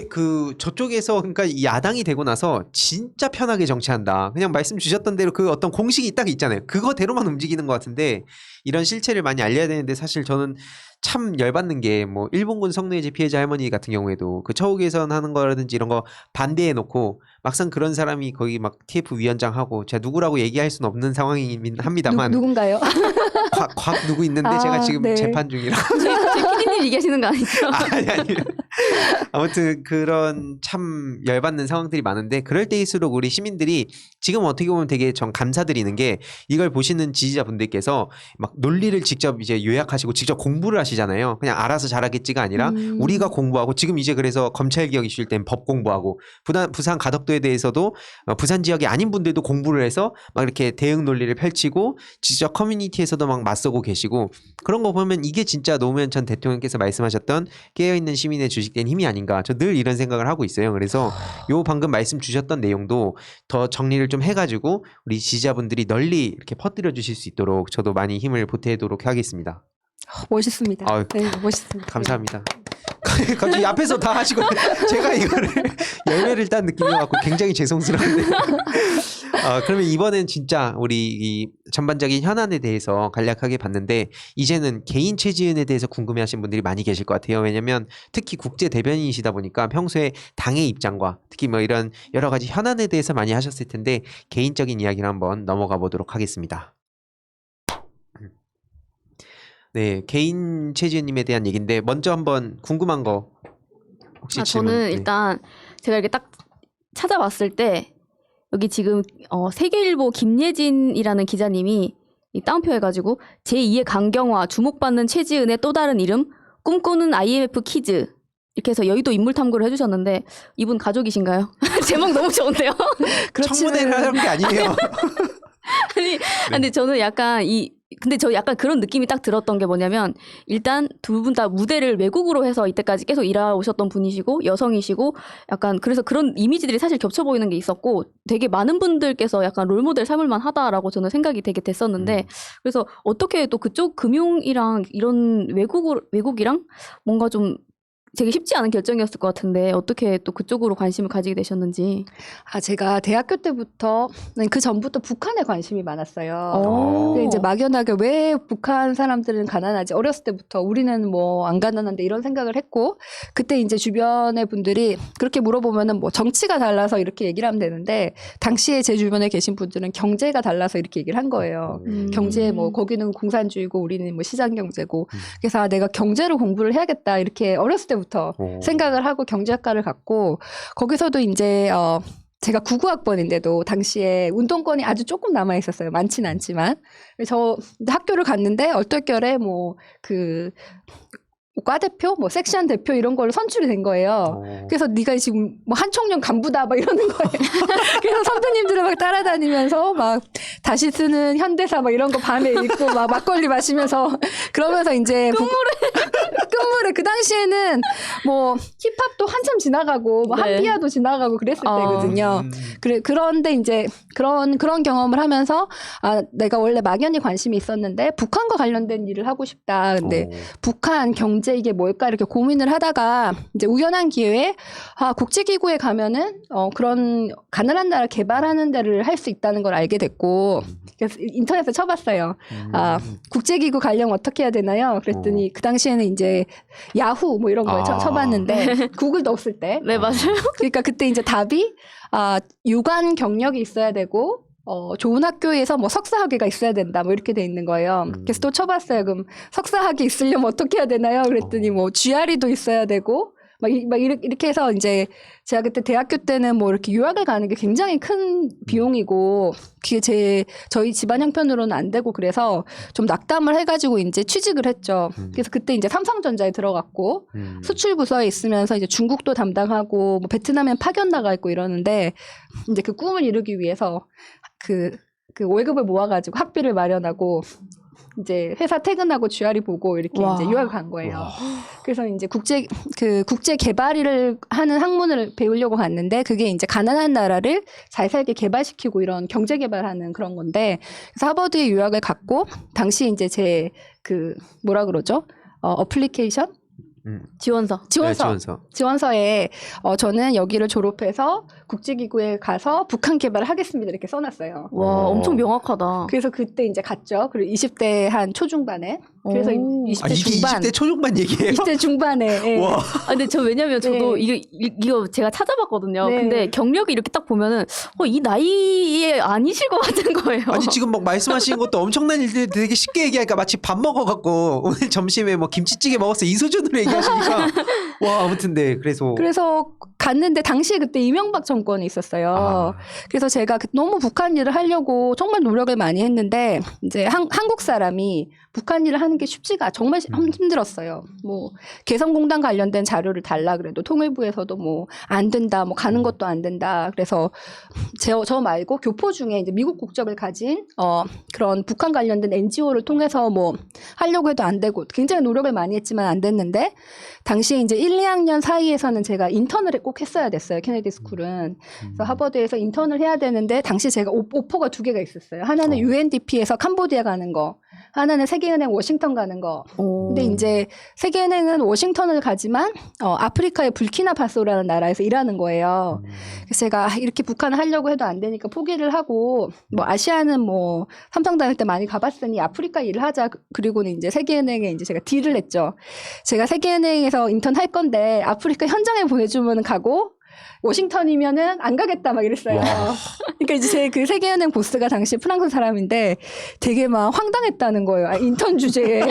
그 저쪽에서 그러니까 이 야당이 되고 나서 진짜 편하게 정치한다. 그냥 말씀 주셨던 대로 그 어떤 공식이 딱 있잖아요. 그거대로만 움직이는 것 같은데 이런 실체를 많이 알려야 되는데 사실 저는 참 열받는 게 뭐 일본군 성노예제 피해자 할머니 같은 경우에도 그 처우 개선하는 거라든지 이런 거 반대해 놓고 막상 그런 사람이 거기 막 TF 위원장 하고 제가 누구라고 얘기할 수는 없는 상황이긴 합니다만 누군가요? 곽 누구 있는데 제가 지금 네. 재판 중이라 저희 PD님 얘기하시는 거 아니죠? 아니 아무튼 그런 참 열받는 상황들이 많은데 그럴 때일수록 우리 시민들이 지금 어떻게 보면 되게 전 감사드리는 게 이걸 보시는 지지자분들께서 막 논리를 직접 이제 요약하시고 직접 공부를 하시잖아요. 그냥 알아서 잘하겠지가 아니라 우리가 공부하고 지금 이제 그래서 검찰개혁 이슈일 땐 법 공부하고 부산 가덕도에 대해서도 부산 지역이 아닌 분들도 공부를 해서 막 이렇게 대응 논리를 펼치고 직접 커뮤니티에서도 막 맞서고 계시고 그런 거 보면 이게 진짜 노무현 전 대통령께서 말씀하셨던 깨어있는 시민의 주식된 힘이 아닌가 저 늘 이런 생각을 하고 있어요. 그래서 요 방금 말씀 주셨던 내용도 더 정리를 좀 해가지고 우리 지지자분들이 널리 이렇게 퍼뜨려 주실 수 있도록 저도 많이 힘을 보태도록 하겠습니다. 멋있습니다. 아유, 네, 멋있습니다. 감사합니다. 갑자기 앞에서 다 하시고 제가 이거를 열매를 딴 느낌이어갖고 굉장히 죄송스러운데. 그러면 이번엔 진짜 우리 이 전반적인 현안에 대해서 간략하게 봤는데 이제는 개인 체지은에 대해서 궁금해하시는 분들이 많이 계실 것 같아요. 왜냐면 특히 국제 대변인이시다 보니까 평소에 당의 입장과 특히 뭐 이런 여러 가지 현안에 대해서 많이 하셨을 텐데 개인적인 이야기를 한번 넘어가 보도록 하겠습니다. 네, 개인 체지은님에 대한 얘기인데 먼저 한번 궁금한 거 혹시 질문? 저는 네. 일단 제가 이렇게 딱 찾아봤을 때 여기 지금 세계일보 김예진이라는 기자님이 이 따옴표 해가지고 제2의 강경화 주목받는 최지은의 또 다른 이름 꿈꾸는 IMF 키즈 이렇게 해서 여의도 인물 탐구를 해주셨는데 이분 가족이신가요? 제목 너무 좋은데요? 청문회를 하는 게 아니에요. 아니, 근데 저는 약간 근데 저 약간 그런 느낌이 딱 들었던 게 뭐냐면 일단 두 분 다 무대를 외국으로 해서 이때까지 계속 일하셨던 분이시고 여성이시고 약간 그래서 그런 이미지들이 사실 겹쳐 보이는 게 있었고 되게 많은 분들께서 약간 롤모델 삼을만 하다라고 저는 생각이 되게 됐었는데 그래서 어떻게 또 그쪽 금융이랑 이런 외국이랑 뭔가 좀 되게 쉽지 않은 결정이었을 것 같은데 어떻게 또 그쪽으로 관심을 가지게 되셨는지. 제가 대학교 때부터 그 전부터 북한에 관심이 많았어요. 오. 근데 이제 막연하게 왜 북한 사람들은 가난하지? 어렸을 때부터 우리는 뭐 안 가난한데 이런 생각을 했고 그때 이제 주변의 분들이 그렇게 물어보면은 뭐 정치가 달라서 이렇게 얘기를 하면 되는데 당시에 제 주변에 계신 분들은 경제가 달라서 이렇게 얘기를 한 거예요. 경제 뭐 거기는 공산주의고 우리는 뭐 시장 경제고 그래서 내가 경제로 공부를 해야겠다 이렇게 어렸을 때부터 생각을 하고 경제학과를 갔고 거기서도 이제 제가 99학번인데도 당시에 운동권이 아주 조금 남아 있었어요. 많지는 않지만. 그래서 저 학교를 갔는데 얼떨결에 뭐 과대표, 뭐 섹션 대표 이런 걸로 선출이 된 거예요. 그래서 네가 지금 뭐 한총련 간부다 막 이러는 거예요. 그래서 선배님들을 막 따라다니면서 막 다시 쓰는 현대사 막 이런 거 밤에 읽고 막 막걸리 마시면서 그러면서 이제 끝물에 그 당시에는 뭐 힙합도 한참 지나가고 뭐 네. 한비아도 지나가고 그랬을 때거든요. 그런데 이제 그런 경험을 하면서 내가 원래 막연히 관심이 있었는데 북한과 관련된 일을 하고 싶다. 근데 북한 경제 이게 뭘까 이렇게 고민을 하다가 이제 우연한 기회에 국제기구에 가면은 그런 가난한 나라 개발하는 데를 할 수 있다는 걸 알게 됐고 그래서 인터넷에 쳐봤어요. 국제기구 가려면 어떻게 해야 되나요? 그랬더니 그 당시에는 이제 야후 뭐 이런 거에 쳐봤는데 구글도 없을 때. 네, 맞아요. 그러니까 그때 이제 답이 유관 경력이 있어야 되고 좋은 학교에서 뭐 석사학위가 있어야 된다 뭐 이렇게 돼 있는 거예요. 그래서 또 쳐봤어요. 그럼 석사학위 있으려면 어떻게 해야 되나요? 그랬더니 뭐 GRE도 있어야 되고 막 이렇게 해서 이제 제가 그때 대학교 때는 뭐 이렇게 유학을 가는 게 굉장히 큰 비용이고 그게 저희 집안 형편으로는 안 되고 그래서 좀 낙담을 해가지고 이제 취직을 했죠. 그래서 그때 이제 삼성전자에 들어갔고 수출 부서에 있으면서 이제 중국도 담당하고 뭐 베트남에 파견 나가 있고 이러는데 이제 그 꿈을 이루기 위해서 그 월급을 모아가지고 학비를 마련하고 이제 회사 퇴근하고 GRE 보고 이렇게 와. 이제 유학을 간 거예요. 그래서 이제 국제 개발을 하는 학문을 배우려고 갔는데 그게 이제 가난한 나라를 잘 살게 개발시키고 이런 경제 개발하는 그런 건데 그래서 하버드에 유학을 갔고 당시 이제 제 뭐라 그러죠? 어플리케이션? 지원서. 네, 지원서에 저는 여기를 졸업해서 국제기구에 가서 북한 개발을 하겠습니다 이렇게 써놨어요. 와, 엄청 명확하다. 그래서 그때 이제 갔죠. 그리고 20대 한 초중반에. 그래서 20대 이게 중반. 20대 초중반 얘기예요? 20대 중반에. 예. 와. 근데 저 왜냐면 저도 네. 이거 제가 찾아봤거든요. 네. 근데 경력이 이렇게 딱 보면은 이 나이에 아니실 것 같은 거예요. 아니 지금 막 말씀하시는 것도 엄청난 일들 되게 쉽게 얘기하니까 마치 밥 먹어갖고 오늘 점심에 뭐 김치찌개 먹었어 이 수준으로 얘기하시니까 와 아무튼 네 그래서 갔는데 당시에 그때 이명박 정권이 있었어요. 그래서 제가 너무 북한 일을 하려고 정말 노력을 많이 했는데 이제 한국 사람이 북한 일을 하는 게 쉽지가 정말 힘들었어요. 뭐 개성공단 관련된 자료를 달라 그래도 통일부에서도 뭐 안 된다, 뭐 가는 것도 안 된다. 그래서 저 말고 교포 중에 이제 미국 국적을 가진 그런 북한 관련된 NGO를 통해서 뭐 하려고 해도 안 되고 굉장히 노력을 많이 했지만 안 됐는데 당시에 이제 1, 2학년 사이에서는 제가 인턴을 꼭 했어야 됐어요. 케네디 스쿨은. 그래서 하버드에서 인턴을 해야 되는데 당시 제가 오퍼가 2개가 있었어요. 하나는 UNDP에서 캄보디아 가는 거. 하나는 세계은행 워싱턴 가는 거. 근데 이제 세계은행은 워싱턴을 가지만 아프리카의 불키나파소라는 나라에서 일하는 거예요. 그래서 제가 이렇게 북한을 하려고 해도 안 되니까 포기를 하고 뭐 아시아는 뭐 삼성 다닐 때 많이 가봤으니 아프리카 일을 하자. 그리고는 이제 세계은행에 이제 제가 딜을 했죠. 제가 세계은행에서 인턴 할 건데 아프리카 현장에 보내주면 가고 워싱턴이면은 안 가겠다 막 이랬어요. 그러니까 이제 제 그 세계은행 보스가 당시 프랑스 사람인데 되게 막 황당했다는 거예요. 아, 인턴 주제에.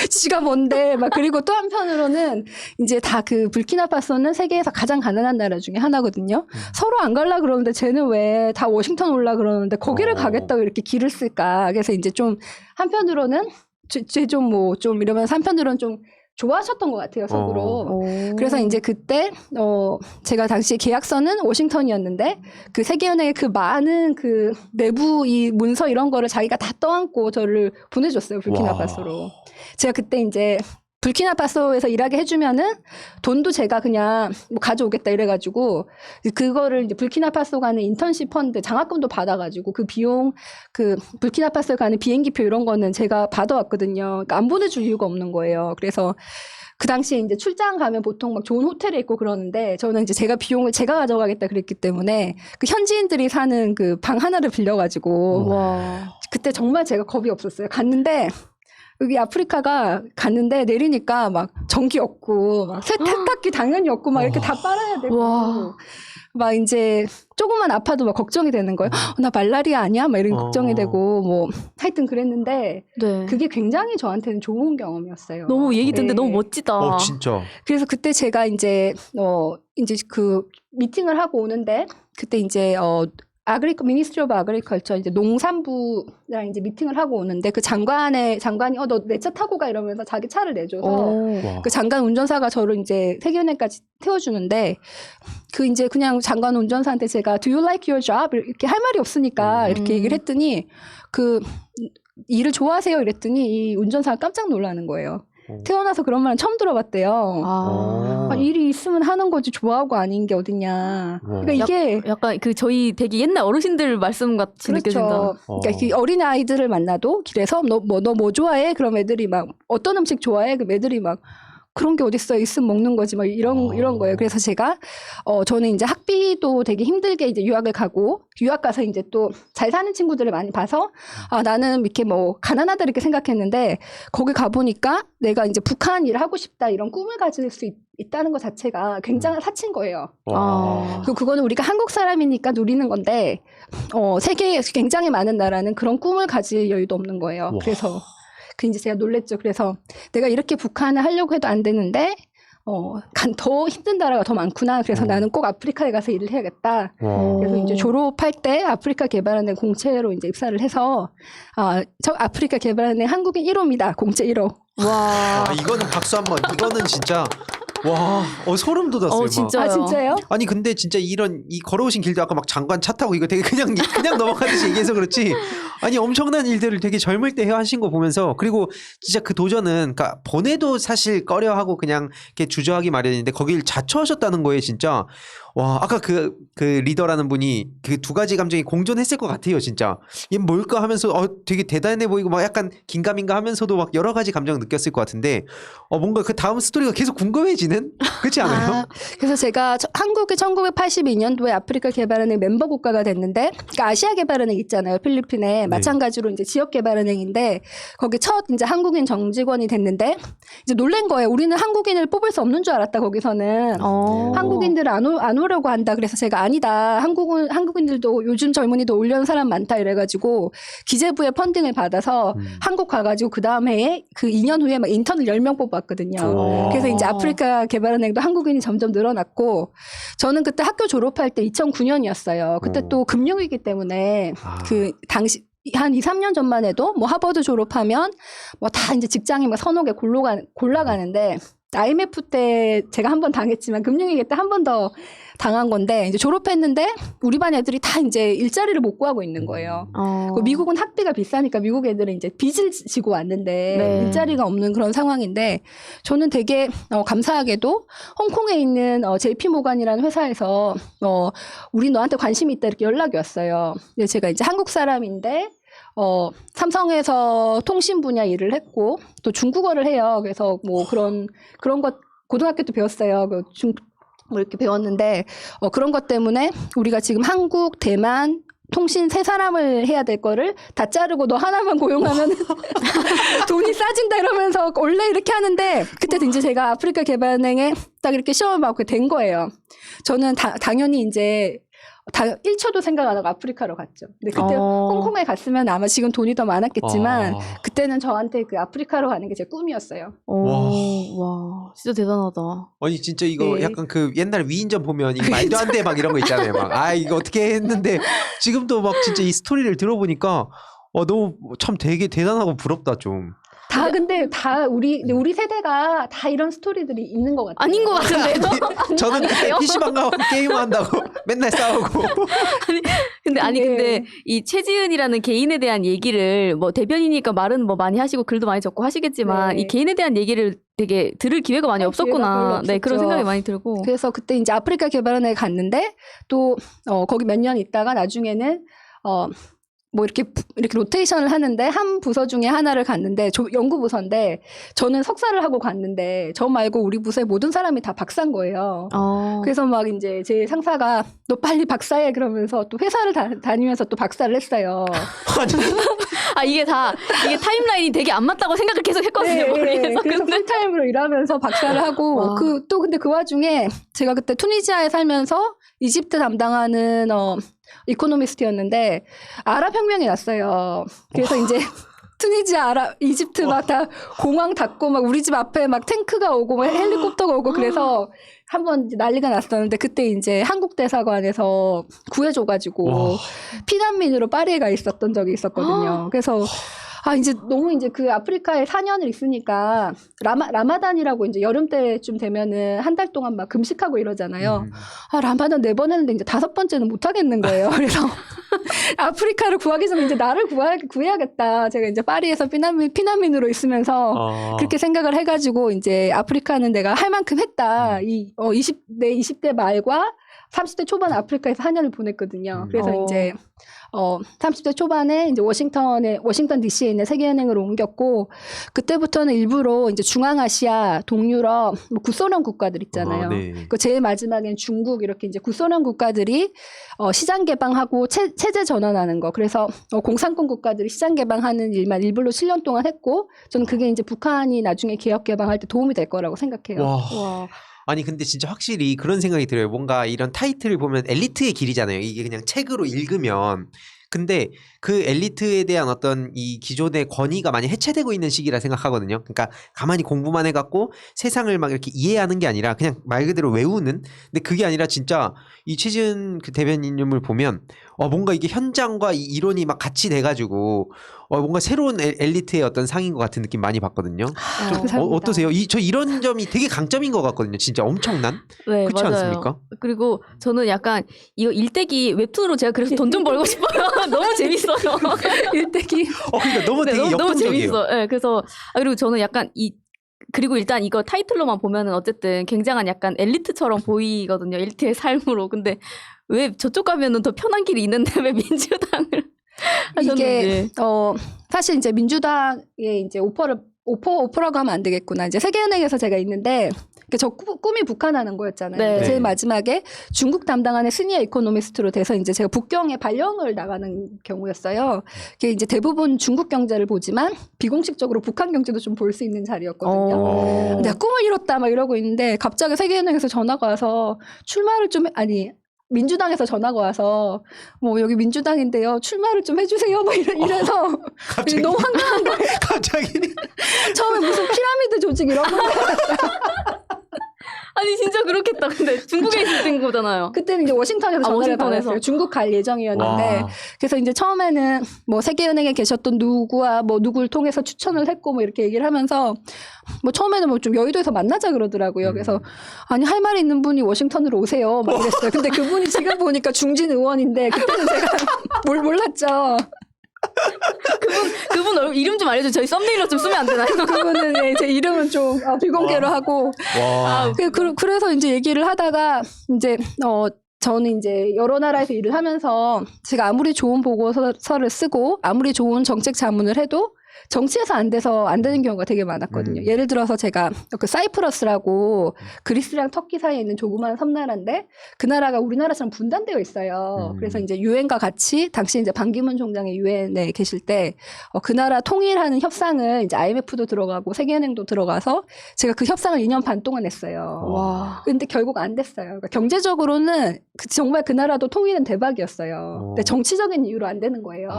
지가 뭔데 막 그리고 또 한편으로는 이제 다 그 불키나파소는 세계에서 가장 가난한 나라 중에 하나거든요. 서로 안 갈라 그러는데 쟤는 왜 다 워싱턴 올라 그러는데 거기를 가겠다고 이렇게 길을 쓸까. 그래서 이제 좀 한편으로는 쟤 좀 뭐 좀 이러면서 한편으로는 좀 좋아하셨던 것 같아요, 속으로. 그래서 이제 그때, 제가 당시 계약서는 워싱턴이었는데, 그 세계은행의 그 많은 그 내부 이 문서 이런 거를 자기가 다 떠안고 저를 보내줬어요, 불키나파소로. 제가 그때 이제 불키나파소에서 일하게 해주면은 돈도 제가 그냥 뭐 가져오겠다 이래가지고 그거를 이제 불키나파소 가는 인턴십 펀드 장학금도 받아가지고 그 비용 그 불키나파소 가는 비행기표 이런 거는 제가 받아왔거든요. 그러니까 안 보내줄 이유가 없는 거예요. 그래서 그 당시에 이제 출장 가면 보통 막 좋은 호텔에 있고 그러는데 저는 이제 제가 비용을 제가 가져가겠다 그랬기 때문에 그 현지인들이 사는 그 방 하나를 빌려가지고 그때 정말 제가 겁이 없었어요. 갔는데 여기 아프리카가 갔는데 내리니까 막 전기 없고 막 세탁기 당연히 없고 막 이렇게 다 빨아야 되고 막 이제 조금만 아파도 막 걱정이 되는 거예요. 나 말라리아 아니야? 막 이런 걱정이 되고 뭐 하여튼 그랬는데 네. 그게 굉장히 저한테는 좋은 경험이었어요. 너무 얘기 듣는데 네. 너무 멋지다. 진짜. 그래서 그때 제가 이제 그 미팅을 하고 오는데 그때 이제 미니스트리 오브 아그리컬처 이제 농산부랑 이제 미팅을 하고 오는데 그 장관이 너 내 차 타고 가 이러면서 자기 차를 내줘서 그 장관 운전사가 저를 이제 세계은행까지 태워주는데 그 이제 그냥 장관 운전사한테 제가 Do you like your job? 이렇게 할 말이 없으니까 이렇게 얘기를 했더니 그 일을 좋아하세요? 이랬더니 이 운전사가 깜짝 놀라는 거예요. 태어나서 그런 말은 처음 들어봤대요. 일이 있으면 하는 거지 좋아하고 아닌 게 어딨냐. 그러니까 이게 약간 그 저희 되게 옛날 어르신들 말씀 같이 느껴진다. 그러니까 그 어린 아이들을 만나도 길에서 너 뭐 좋아해? 그럼 애들이 막 어떤 음식 좋아해? 그럼 애들이 막 그런 게 어딨어요? 있으면 먹는 거지. 막 이런 거예요. 그래서 제가, 저는 이제 학비도 되게 힘들게 이제 유학을 가고, 유학 가서 이제 또 잘 사는 친구들을 많이 봐서, 나는 이렇게 뭐 가난하다 이렇게 생각했는데, 거기 가보니까 내가 이제 북한 일을 하고 싶다 이런 꿈을 가질 수 있다는 것 자체가 굉장한 사치인 거예요. 그거는 우리가 한국 사람이니까 누리는 건데, 세계에 굉장히 많은 나라는 그런 꿈을 가질 여유도 없는 거예요. 그래서, 이제 제가 놀랬죠. 그래서 내가 이렇게 북한을 하려고 해도 안 되는데, 더 힘든 나라가 더 많구나. 그래서 나는 꼭 아프리카에 가서 일을 해야겠다. 그래서 이제 졸업할 때 아프리카 개발은행 공채로 이제 입사를 해서, 저 아프리카 개발은행 한국인 1호입니다. 공채 1호. 와. 이거는 박수 한번. 이거는 진짜. 와, 소름 돋았어요. 진짜요? 진짜요? 아니 근데 진짜 이 걸어오신 길도 아까 막 장관 차 타고 이거 되게 그냥 넘어가듯이 얘기해서 그렇지. 아니 엄청난 일들을 되게 젊을 때 하신 거 보면서 그리고 진짜 그 도전은 그러니까 보내도 사실 꺼려하고 그냥 이렇게 주저하기 마련인데 거길 자처하셨다는 거에 진짜 와 아까 그 리더라는 분이 그 두 가지 감정이 공존했을 것 같아요 진짜. 얘 뭘까 하면서 되게 대단해 보이고 막 약간 긴가민가 하면서도 막 여러 가지 감정을 느꼈을 것 같은데 뭔가 그 다음 스토리가 계속 궁금해지는 그렇지 않아요? 그래서 제가 한국이 1982년도에 아프리카 개발은행 멤버 국가가 됐는데 그러니까 아시아 개발은행 있잖아요 필리핀에 마찬가지로 이제 지역 개발은행인데 거기 첫 이제 한국인 정직원이 됐는데 이제 놀란 거예요. 우리는 한국인을 뽑을 수 없는 줄 알았다 거기서는 한국인들 안 오려고 한다. 그래서 제가 아니다. 한국인들도 요즘 젊은이도 오려는 사람 많다 이래가지고 기재부의 펀딩을 받아서 한국 가가지고 그 다음 해에 그 2년 후에 막 인턴을 10명 뽑았거든요. 그래서 이제 아프리카 개발은행도 한국인이 점점 늘어났고 저는 그때 학교 졸업할 때 2009년이었어요. 그때 또 금융위기 때문에 그 당시 한 2, 3년 전만 해도 뭐 하버드 졸업하면 뭐 다 이제 직장이 막 서너 개 골라가는데 IMF 때 제가 한 번 당했지만 금융위기 때 한 번 더 당한 건데 이제 졸업했는데 우리 반 애들이 다 이제 일자리를 못 구하고 있는 거예요. 미국은 학비가 비싸니까 미국 애들은 이제 빚을 지고 왔는데 일자리가 없는 그런 상황인데 저는 되게 감사하게도 홍콩에 있는 JP 모간이라는 회사에서 우리 너한테 관심이 있다 이렇게 연락이 왔어요. 근데 제가 이제 한국 사람인데 삼성에서 통신 분야 일을 했고 또 중국어를 해요. 그래서 뭐 그런 것 고등학교 때 배웠어요. 뭐 이렇게 배웠는데 그런 것 때문에 우리가 지금 한국, 대만 통신 세 사람을 해야 될 거를 다 자르고 너 하나만 고용하면 돈이 싸진다 이러면서 원래 이렇게 하는데 그때 이제 제가 아프리카 개발은행에 딱 이렇게 시험을 받고 된 거예요. 저는 당연히 이제 1초도 생각 안 하고 아프리카로 갔죠. 근데 그때 홍콩에 갔으면 아마 지금 돈이 더 많았겠지만 그때는 저한테 그 아프리카로 가는 게 제 꿈이었어요. 와, 진짜 대단하다. 아니 진짜 이거 네. 약간 그 옛날 위인전 보면 이거 말도 안 돼 막 이런 거 있잖아요. 막 이거 어떻게 했는데 지금도 막 진짜 이 스토리를 들어보니까 너무 참 되게 대단하고 부럽다 좀. 근데 우리 세대가 다 이런 스토리들이 있는 것 같아요. 아닌 것 같은데요? 저는 그때 PC방 가고 게임한다고 맨날 싸우고. 근데 이 최지은이라는 개인에 대한 얘기를 뭐 대변이니까 말은 뭐 많이 하시고 글도 많이 적고 하시겠지만 네. 이 개인에 대한 얘기를 되게 들을 기회가 많이 기회가 없었구나. 별로 네, 그런 없었죠. 생각이 많이 들고. 그래서 그때 이제 아프리카 개발원에 갔는데 또 거기 몇 년 있다가 나중에는 뭐 이렇게 로테이션을 하는데 한 부서 중에 하나를 갔는데 연구 부서인데 저는 석사를 하고 갔는데 저 말고 우리 부서의 모든 사람이 다 박사인 거예요. 그래서 막 이제 제 상사가 너 빨리 박사해 그러면서 또 회사를 다니면서 또 박사를 했어요. 이게 타임라인이 되게 안 맞다고 생각을 계속 했거든요. 머리에서. 그래서 풀타임으로 일하면서 박사를 하고 근데 그 와중에 제가 그때 투니지아에 살면서 이집트 담당하는 이코노미스트였는데 아랍 혁명이 났어요. 그래서 이제 투니지아, 이집트 막 다 공항 닫고 막 우리 집 앞에 막 탱크가 오고 막 헬리콥터가 오고 그래서 한번 난리가 났었는데 그때 이제 한국 대사관에서 구해줘가지고 피난민으로 파리에 가 있었던 적이 있었거든요. 그래서 이제 너무 이제 그 아프리카에 4년을 있으니까 라마단이라고 이제 여름 때쯤 되면은 한 달 동안 막 금식하고 이러잖아요. 라마단 4번 했는데 이제 5번째는 못 하겠는 거예요. 그래서 아프리카를 구하기 전에 이제 나를 구해야겠다. 제가 이제 파리에서 피난민으로 있으면서 그렇게 생각을 해가지고 이제 아프리카는 내가 할 만큼 했다. 20대 말과 30대 초반 아프리카에서 4년을 보냈거든요. 그래서 이제 30대 초반에 이제 워싱턴 DC에 있는 세계은행으로 옮겼고 그때부터는 일부러 이제 중앙아시아, 동유럽, 뭐 구소련 국가들 있잖아요. 네. 그 제일 마지막엔 중국 이렇게 이제 구소련 국가들이 시장 개방하고 체제 전환하는 거. 그래서 공산권 국가들이 시장 개방하는 일만 일부러 7년 동안 했고 저는 그게 이제 북한이 나중에 개혁 개방할 때 도움이 될 거라고 생각해요. 와. 아니 근데 진짜 확실히 그런 생각이 들어요. 뭔가 이런 타이틀을 보면 엘리트의 길이잖아요. 이게 그냥 책으로 읽으면. 근데 그 엘리트에 대한 어떤 이 기존의 권위가 많이 해체되고 있는 시기라 생각하거든요. 그러니까 가만히 공부만 해갖고 세상을 막 이렇게 이해하는 게 아니라 그냥 말 그대로 외우는. 근데 그게 아니라 진짜 이 최지은 그 대변인님을 보면 뭔가 이게 현장과 이 이론이 막 같이 돼가지고 뭔가 새로운 엘리트의 어떤 상인 것 같은 느낌 많이 받거든요. 좀 어떠세요? 저 이런 점이 되게 강점인 것 같거든요. 진짜 엄청난. 네, 그렇지 맞아요. 않습니까? 그리고 저는 약간 이거 일대기 웹툰으로 제가 그래서 돈 좀 벌고 싶어요. 너무 재밌어요. 일대기. 그러니까 너무 되게 너무 역동적이에요. 재밌어. 네, 그래서 그리고 저는 약간 그리고 일단 이거 타이틀로만 보면은 어쨌든 굉장한 약간 엘리트처럼 보이거든요. 엘리트의 삶으로. 근데 왜 저쪽 가면은 더 편한 길이 있는데 왜 민주당을 하셨는지. 이게 사실 이제 민주당에 이제 오퍼라고 하면 안 되겠구나. 이제 세계은행에서 제가 있는데 저 꿈이 북한하는 거였잖아요. 네. 제일 마지막에 중국 담당하는 시니어 이코노미스트로 돼서 이제 제가 북경에 발령을 나가는 경우였어요. 그게 이제 대부분 중국 경제를 보지만 비공식적으로 북한 경제도 좀 볼 수 있는 자리였거든요. 내가 꿈을 이뤘다 막 이러고 있는데 갑자기 세계은행에서 전화가 와서 민주당에서 전화가 와서 뭐 여기 민주당인데요 출마를 좀 해주세요 막 이래서 갑자기? 너무 황당한 거예요. 갑자기 처음에 무슨 피라미드 조직 이런 거 아니 진짜 그렇겠다. 근데 중국에 있을 거잖아요. 그때는 이제 워싱턴에서 전화를 워싱턴에서. 받았어요. 중국 갈 예정이었는데 그래서 이제 처음에는 뭐 세계은행에 계셨던 누구와 뭐 누구를 통해서 추천을 했고 뭐 이렇게 얘기를 하면서 뭐 처음에는 뭐 좀 여의도에서 만나자 그러더라고요. 그래서 아니 할 말이 있는 분이 워싱턴으로 오세요 막 이랬어요. 근데 그분이 지금 보니까 중진 의원인데 그때는 제가 몰랐죠. 그분 얼굴 이름 좀 알려줘. 저희 썸네일로 좀 쓰면 안 되나요? 그분은 제 이름은 좀 비공개로 하고 그래서 이제 얘기를 하다가 이제 저는 이제 여러 나라에서 일을 하면서 제가 아무리 좋은 보고서를 쓰고 아무리 좋은 정책 자문을 해도 정치에서 안 되는 경우가 되게 많았거든요. 예를 들어서 제가 그 사이프러스라고 그리스랑 터키 사이에 있는 조그마한 섬나라인데 그 나라가 우리나라처럼 분단되어 있어요. 그래서 이제 유엔과 같이 당시 이제 반기문 총장이 유엔에 계실 때 그 나라 통일하는 협상을 이제 IMF도 들어가고 세계은행도 들어가서 제가 그 협상을 2년 반 동안 했어요. 와. 근데 결국 안 됐어요. 그러니까 경제적으로는 정말 그 나라도 통일은 대박이었어요. 근데 정치적인 이유로 안 되는 거예요.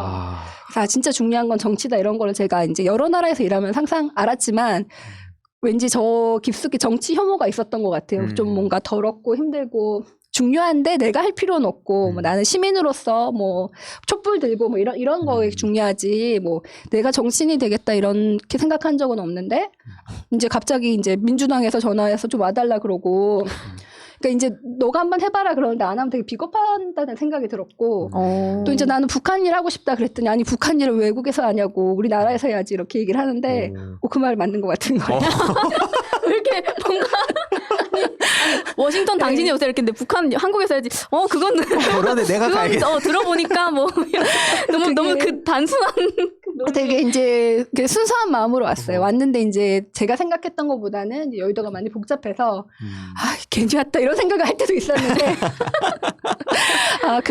그래서 진짜 중요한 건 정치다 이런 거를 제가 이제 여러 나라에서 일하면서 항상 알았지만 왠지 저 깊숙이 정치 혐오가 있었던 것 같아요. 좀 뭔가 더럽고 힘들고 중요한데 내가 할 필요는 없고 뭐 나는 시민으로서 뭐 촛불 들고 뭐 이런 거에 중요하지 뭐 내가 정치인이 되겠다 이렇게 생각한 적은 없는데 이제 갑자기 이제 민주당에서 전화해서 좀 와달라 그러고 그러니까 이제 너가 한번 해봐라 그러는데 안 하면 되게 비겁하다는 생각이 들었고 또 이제 나는 북한 일 하고 싶다 그랬더니 아니 북한 일을 외국에서 하냐고 우리나라에서 해야지 이렇게 얘기를 하는데 그 말 맞는 것 같은 거예요. 왜 이렇게 뭔가 워싱턴 당신이 오세요 이렇게 근데 북한 한국에서 해야지. 그건 그러네 내가 가야겠다. 들어보니까 뭐 너무 그 단순한 되게 이제 순수한 마음으로 왔어요. 왔는데 이제 제가 생각했던 것보다는 이제 여의도가 많이 복잡해서 괜히 왔다 이런 생각을 할 때도 있었는데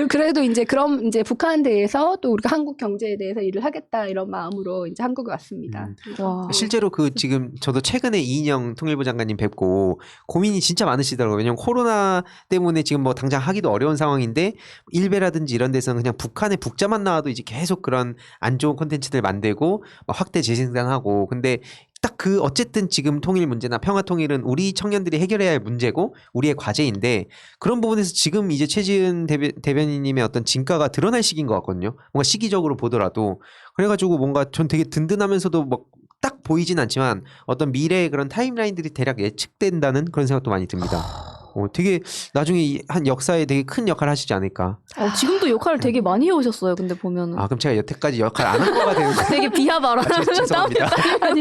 그래도 이제 그럼 이제 북한에 대해서 또 우리가 한국 경제에 대해서 일을 하겠다 이런 마음으로 이제 한국에 왔습니다. 와. 실제로 그 지금 저도 최근에 이인영 통일부 장관님 뵙고 고민이 진짜 많으시더라고요. 왜냐면 코로나 때문에 지금 뭐 당장 하기도 어려운 상황인데 일베라든지 이런 데서는 그냥 북한의 북자만 나와도 이제 계속 그런 안 좋은 콘텐츠들 만들고 확대 재생산하고 근데 딱 그 어쨌든 지금 통일 문제나 평화 통일은 우리 청년들이 해결해야 할 문제고 우리의 과제인데 그런 부분에서 지금 이제 최지은 대변인님의 어떤 진가가 드러날 시기인 것 같거든요. 뭔가 시기적으로 보더라도 그래가지고 뭔가 전 되게 든든하면서도 막 딱 보이진 않지만 어떤 미래의 그런 타임라인들이 대략 예측된다는 그런 생각도 많이 듭니다. 되게 나중에 한 역사에 되게 큰 역할을 하시지 않을까. 지금도 역할을 되게 많이 해오셨어요. 근데 보면은. 그럼 제가 여태까지 역할 안 한 거가 되는 거예요. 되게 비하 발언하면서 죄송합니다.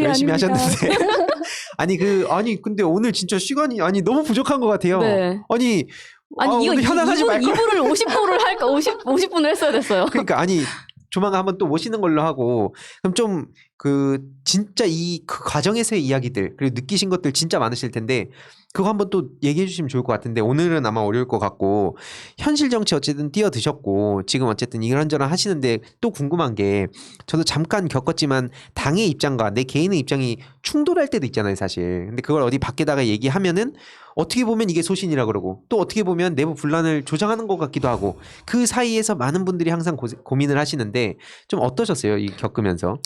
열심히 하셨는데. 근데 오늘 진짜 시간이 너무 부족한 것 같아요. 네. 이거 오늘 현안하지 말걸. 2부를 50부를 할까 50분을 했어야 됐어요. 그러니까 조만간 한번 또 모시는 걸로 하고 그럼 좀 진짜 그 과정에서의 이야기들 그리고 느끼신 것들 진짜 많으실 텐데 그거 한번 또 얘기해 주시면 좋을 것 같은데 오늘은 아마 어려울 것 같고 현실 정치 어쨌든 뛰어드셨고 지금 어쨌든 이런저런 하시는데 또 궁금한 게 저도 잠깐 겪었지만 당의 입장과 내 개인의 입장이 충돌할 때도 있잖아요 사실. 근데 그걸 어디 밖에다가 얘기하면은 어떻게 보면 이게 소신이라 그러고 또 어떻게 보면 내부 분란을 조장하는 것 같기도 하고 그 사이에서 많은 분들이 항상 고민을 하시는데 좀 어떠셨어요? 겪으면서?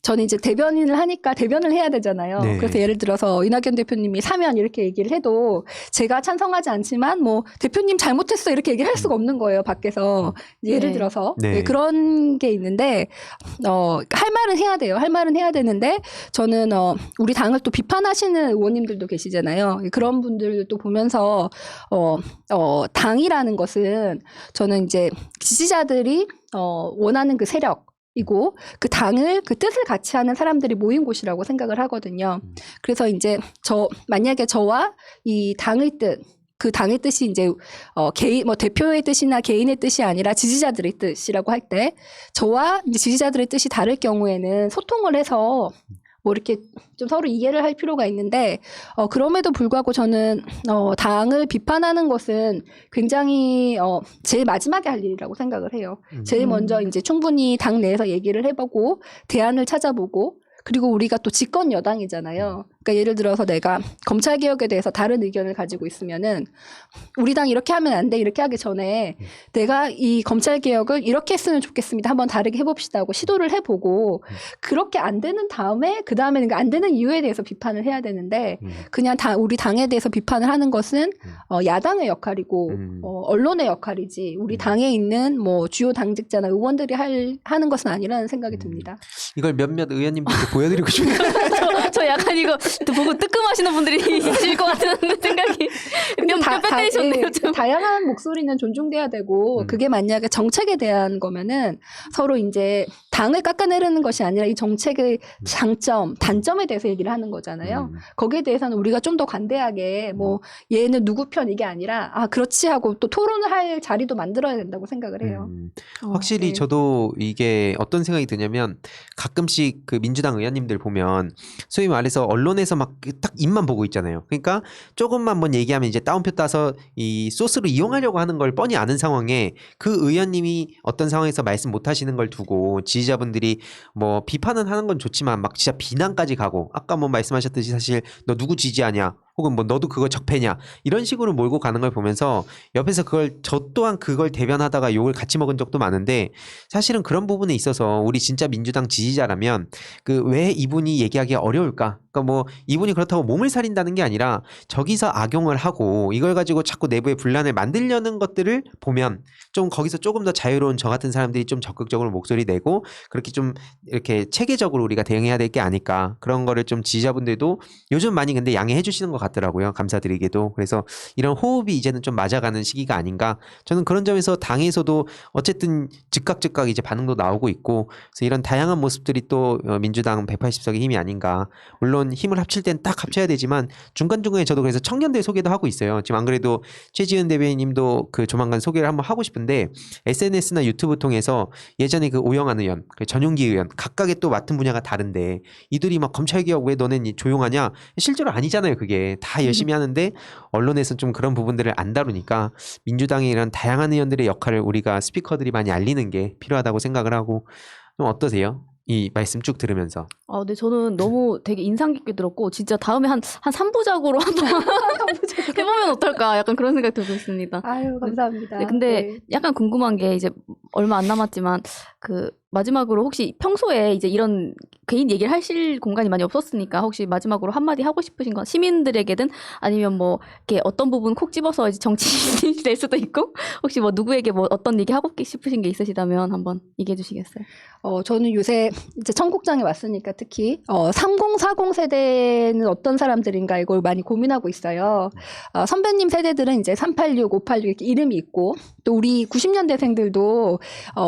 저는 이제 대변인을 하니까 대변을 해야 되잖아요. 네. 그래서 예를 들어서 이낙연 대표님이 사면 이렇게 얘기를 해도 제가 찬성하지 않지만 뭐 대표님 잘못했어 이렇게 얘기를 할 수가 없는 거예요. 밖에서. 예를 네. 들어서 네. 그런 게 있는데 할 말은 해야 돼요. 할 말은 해야 되는데 저는 우리 당을 또 비판하시는 의원님들도 계시잖아요. 그런 분들도 보면서 당이라는 것은 저는 이제 지지자들이 원하는 그 세력이고 그 당을 그 뜻을 같이 하는 사람들이 모인 곳이라고 생각을 하거든요. 그래서 이제 만약에 저와 이 당의 뜻 그 당의 뜻이 이제 개인 대표의 뜻이나 개인의 뜻이 아니라 지지자들의 뜻이라고 할 때 저와 이제 지지자들의 뜻이 다를 경우에는 소통을 해서 뭐 이렇게 좀 서로 이해를 할 필요가 있는데 그럼에도 불구하고 저는 당을 비판하는 것은 굉장히 제일 마지막에 할 일이라고 생각을 해요. 제일 먼저 이제 충분히 당 내에서 얘기를 해보고 대안을 찾아보고 그리고 우리가 또 집권 여당이잖아요. 그러니까 예를 들어서 내가 검찰 개혁에 대해서 다른 의견을 가지고 있으면은 우리 당 이렇게 하면 안 돼 이렇게 하기 전에 내가 이 검찰 개혁을 이렇게 했으면 좋겠습니다. 한번 다르게 해봅시다 하고 시도를 해보고 그렇게 안 되는 다음에 그 다음에는 안 되는 이유에 대해서 비판을 해야 되는,데 그냥 우리 당에 대해서 비판을 하는 것은 야당의 역할이고 언론의 역할이지 우리 당에 있는 뭐 주요 당직자나 의원들이 하는 것은 아니라는 생각이 듭니다. 이걸 몇몇 의원님들도 보여드리고 싶어요. 저 약간 이거 보고 뜨끔하시는 분들이 있으실 것 같은 생각이 뼈 빼떼셨네요. 좀. 다양한 목소리는 존중돼야 되고 그게 만약에 정책에 대한 거면은 서로 이제 당을 깎아내리는 것이 아니라 이 정책의 장점, 단점에 대해서 얘기를 하는 거잖아요. 거기에 대해서는 우리가 좀 더 관대하게 뭐 얘는 누구 편 이게 아니라 아 그렇지 하고 또 토론을 할 자리도 만들어야 된다고 생각을 해요. 확실히 네. 저도 이게 어떤 생각이 드냐면 가끔씩 그 민주당 의원님들 보면 소위 말해서 언론에서 막 딱 입만 보고 있잖아요. 그러니까 조금만 뭔 얘기하면 이제 따옴표 따서 이 소스로 이용하려고 하는 걸 뻔히 아는 상황에 그 의원님이 어떤 상황에서 말씀 못 하시는 걸 두고 지지자분들이 뭐 비판은 하는 건 좋지만 막 진짜 비난까지 가고 아까 뭐 말씀하셨듯이 사실 너 누구 지지하냐 혹은 뭐 너도 그거 적폐냐 이런 식으로 몰고 가는 걸 보면서 옆에서 그걸 저 또한 그걸 대변하다가 욕을 같이 먹은 적도 많은데 사실은 그런 부분에 있어서 우리 진짜 민주당 지지자라면 그 왜 이분이 얘기하기 어려울까? 그러니까 뭐 이분이 그렇다고 몸을 사린다는 게 아니라 저기서 악용을 하고 이걸 가지고 자꾸 내부의 분란을 만들려는 것들을 보면 좀 거기서 조금 더 자유로운 저 같은 사람들이 좀 적극적으로 목소리 내고 그렇게 좀 이렇게 체계적으로 우리가 대응해야 될 게 아닐까 그런 거를 좀 지지자분들도 요즘 많이 근데 양해해 주시는 것 같더라고요. 감사드리게도. 그래서 이런 호흡이 이제는 좀 맞아가는 시기가 아닌가. 저는 그런 점에서 당에서도 어쨌든 즉각 이제 반응도 나오고 있고 그래서 이런 다양한 모습들이 또 민주당 180석의 힘이 아닌가. 물론 힘을 합칠 땐 딱 합쳐야 되지만 중간중간에 저도 그래서 청년들 소개도 하고 있어요. 지금 안 그래도 최지은 대변인님도 그 조만간 소개를 한번 하고 싶은데 SNS나 유튜브 통해서 예전에 그 오영환 의원, 그 전용기 의원 각각의 또 맡은 분야가 다른데 이들이 막 검찰개혁 왜 너넨 조용하냐? 실제로 아니잖아요. 그게 다 열심히 하는데 언론에서는 좀 그런 부분들을 안 다루니까 민주당의 이런 다양한 의원들의 역할을 우리가 스피커들이 많이 알리는 게 필요하다고 생각을 하고 좀 어떠세요? 이 말씀 쭉 들으면서. 네, 저는 너무 되게 인상 깊게 들었고 진짜 다음에 한 3부작으로 한번 해보면 어떨까 약간 그런 생각이 들고 있습니다. 아유 감사합니다. 네, 근데 약간 궁금한 게 이제 얼마 안 남았지만 그 마지막으로 혹시 평소에 이제 이런 개인 얘기를 하실 공간이 많이 없었으니까 혹시 마지막으로 한마디 하고 싶으신 건 시민들에게든 아니면 뭐 이렇게 어떤 부분 콕 집어서 이제 정치인이 될 수도 있고 혹시 뭐 누구에게 뭐 어떤 얘기 하고 싶으신 게 있으시다면 한번 얘기해 주시겠어요? 저는 요새 이제 청국장에 왔으니까 특히 3040 세대는 어떤 사람들인가 이걸 많이 고민하고 있어요. 선배님 세대들은 이제 386, 586 이렇게 이름이 있고 또 우리 90년대생들도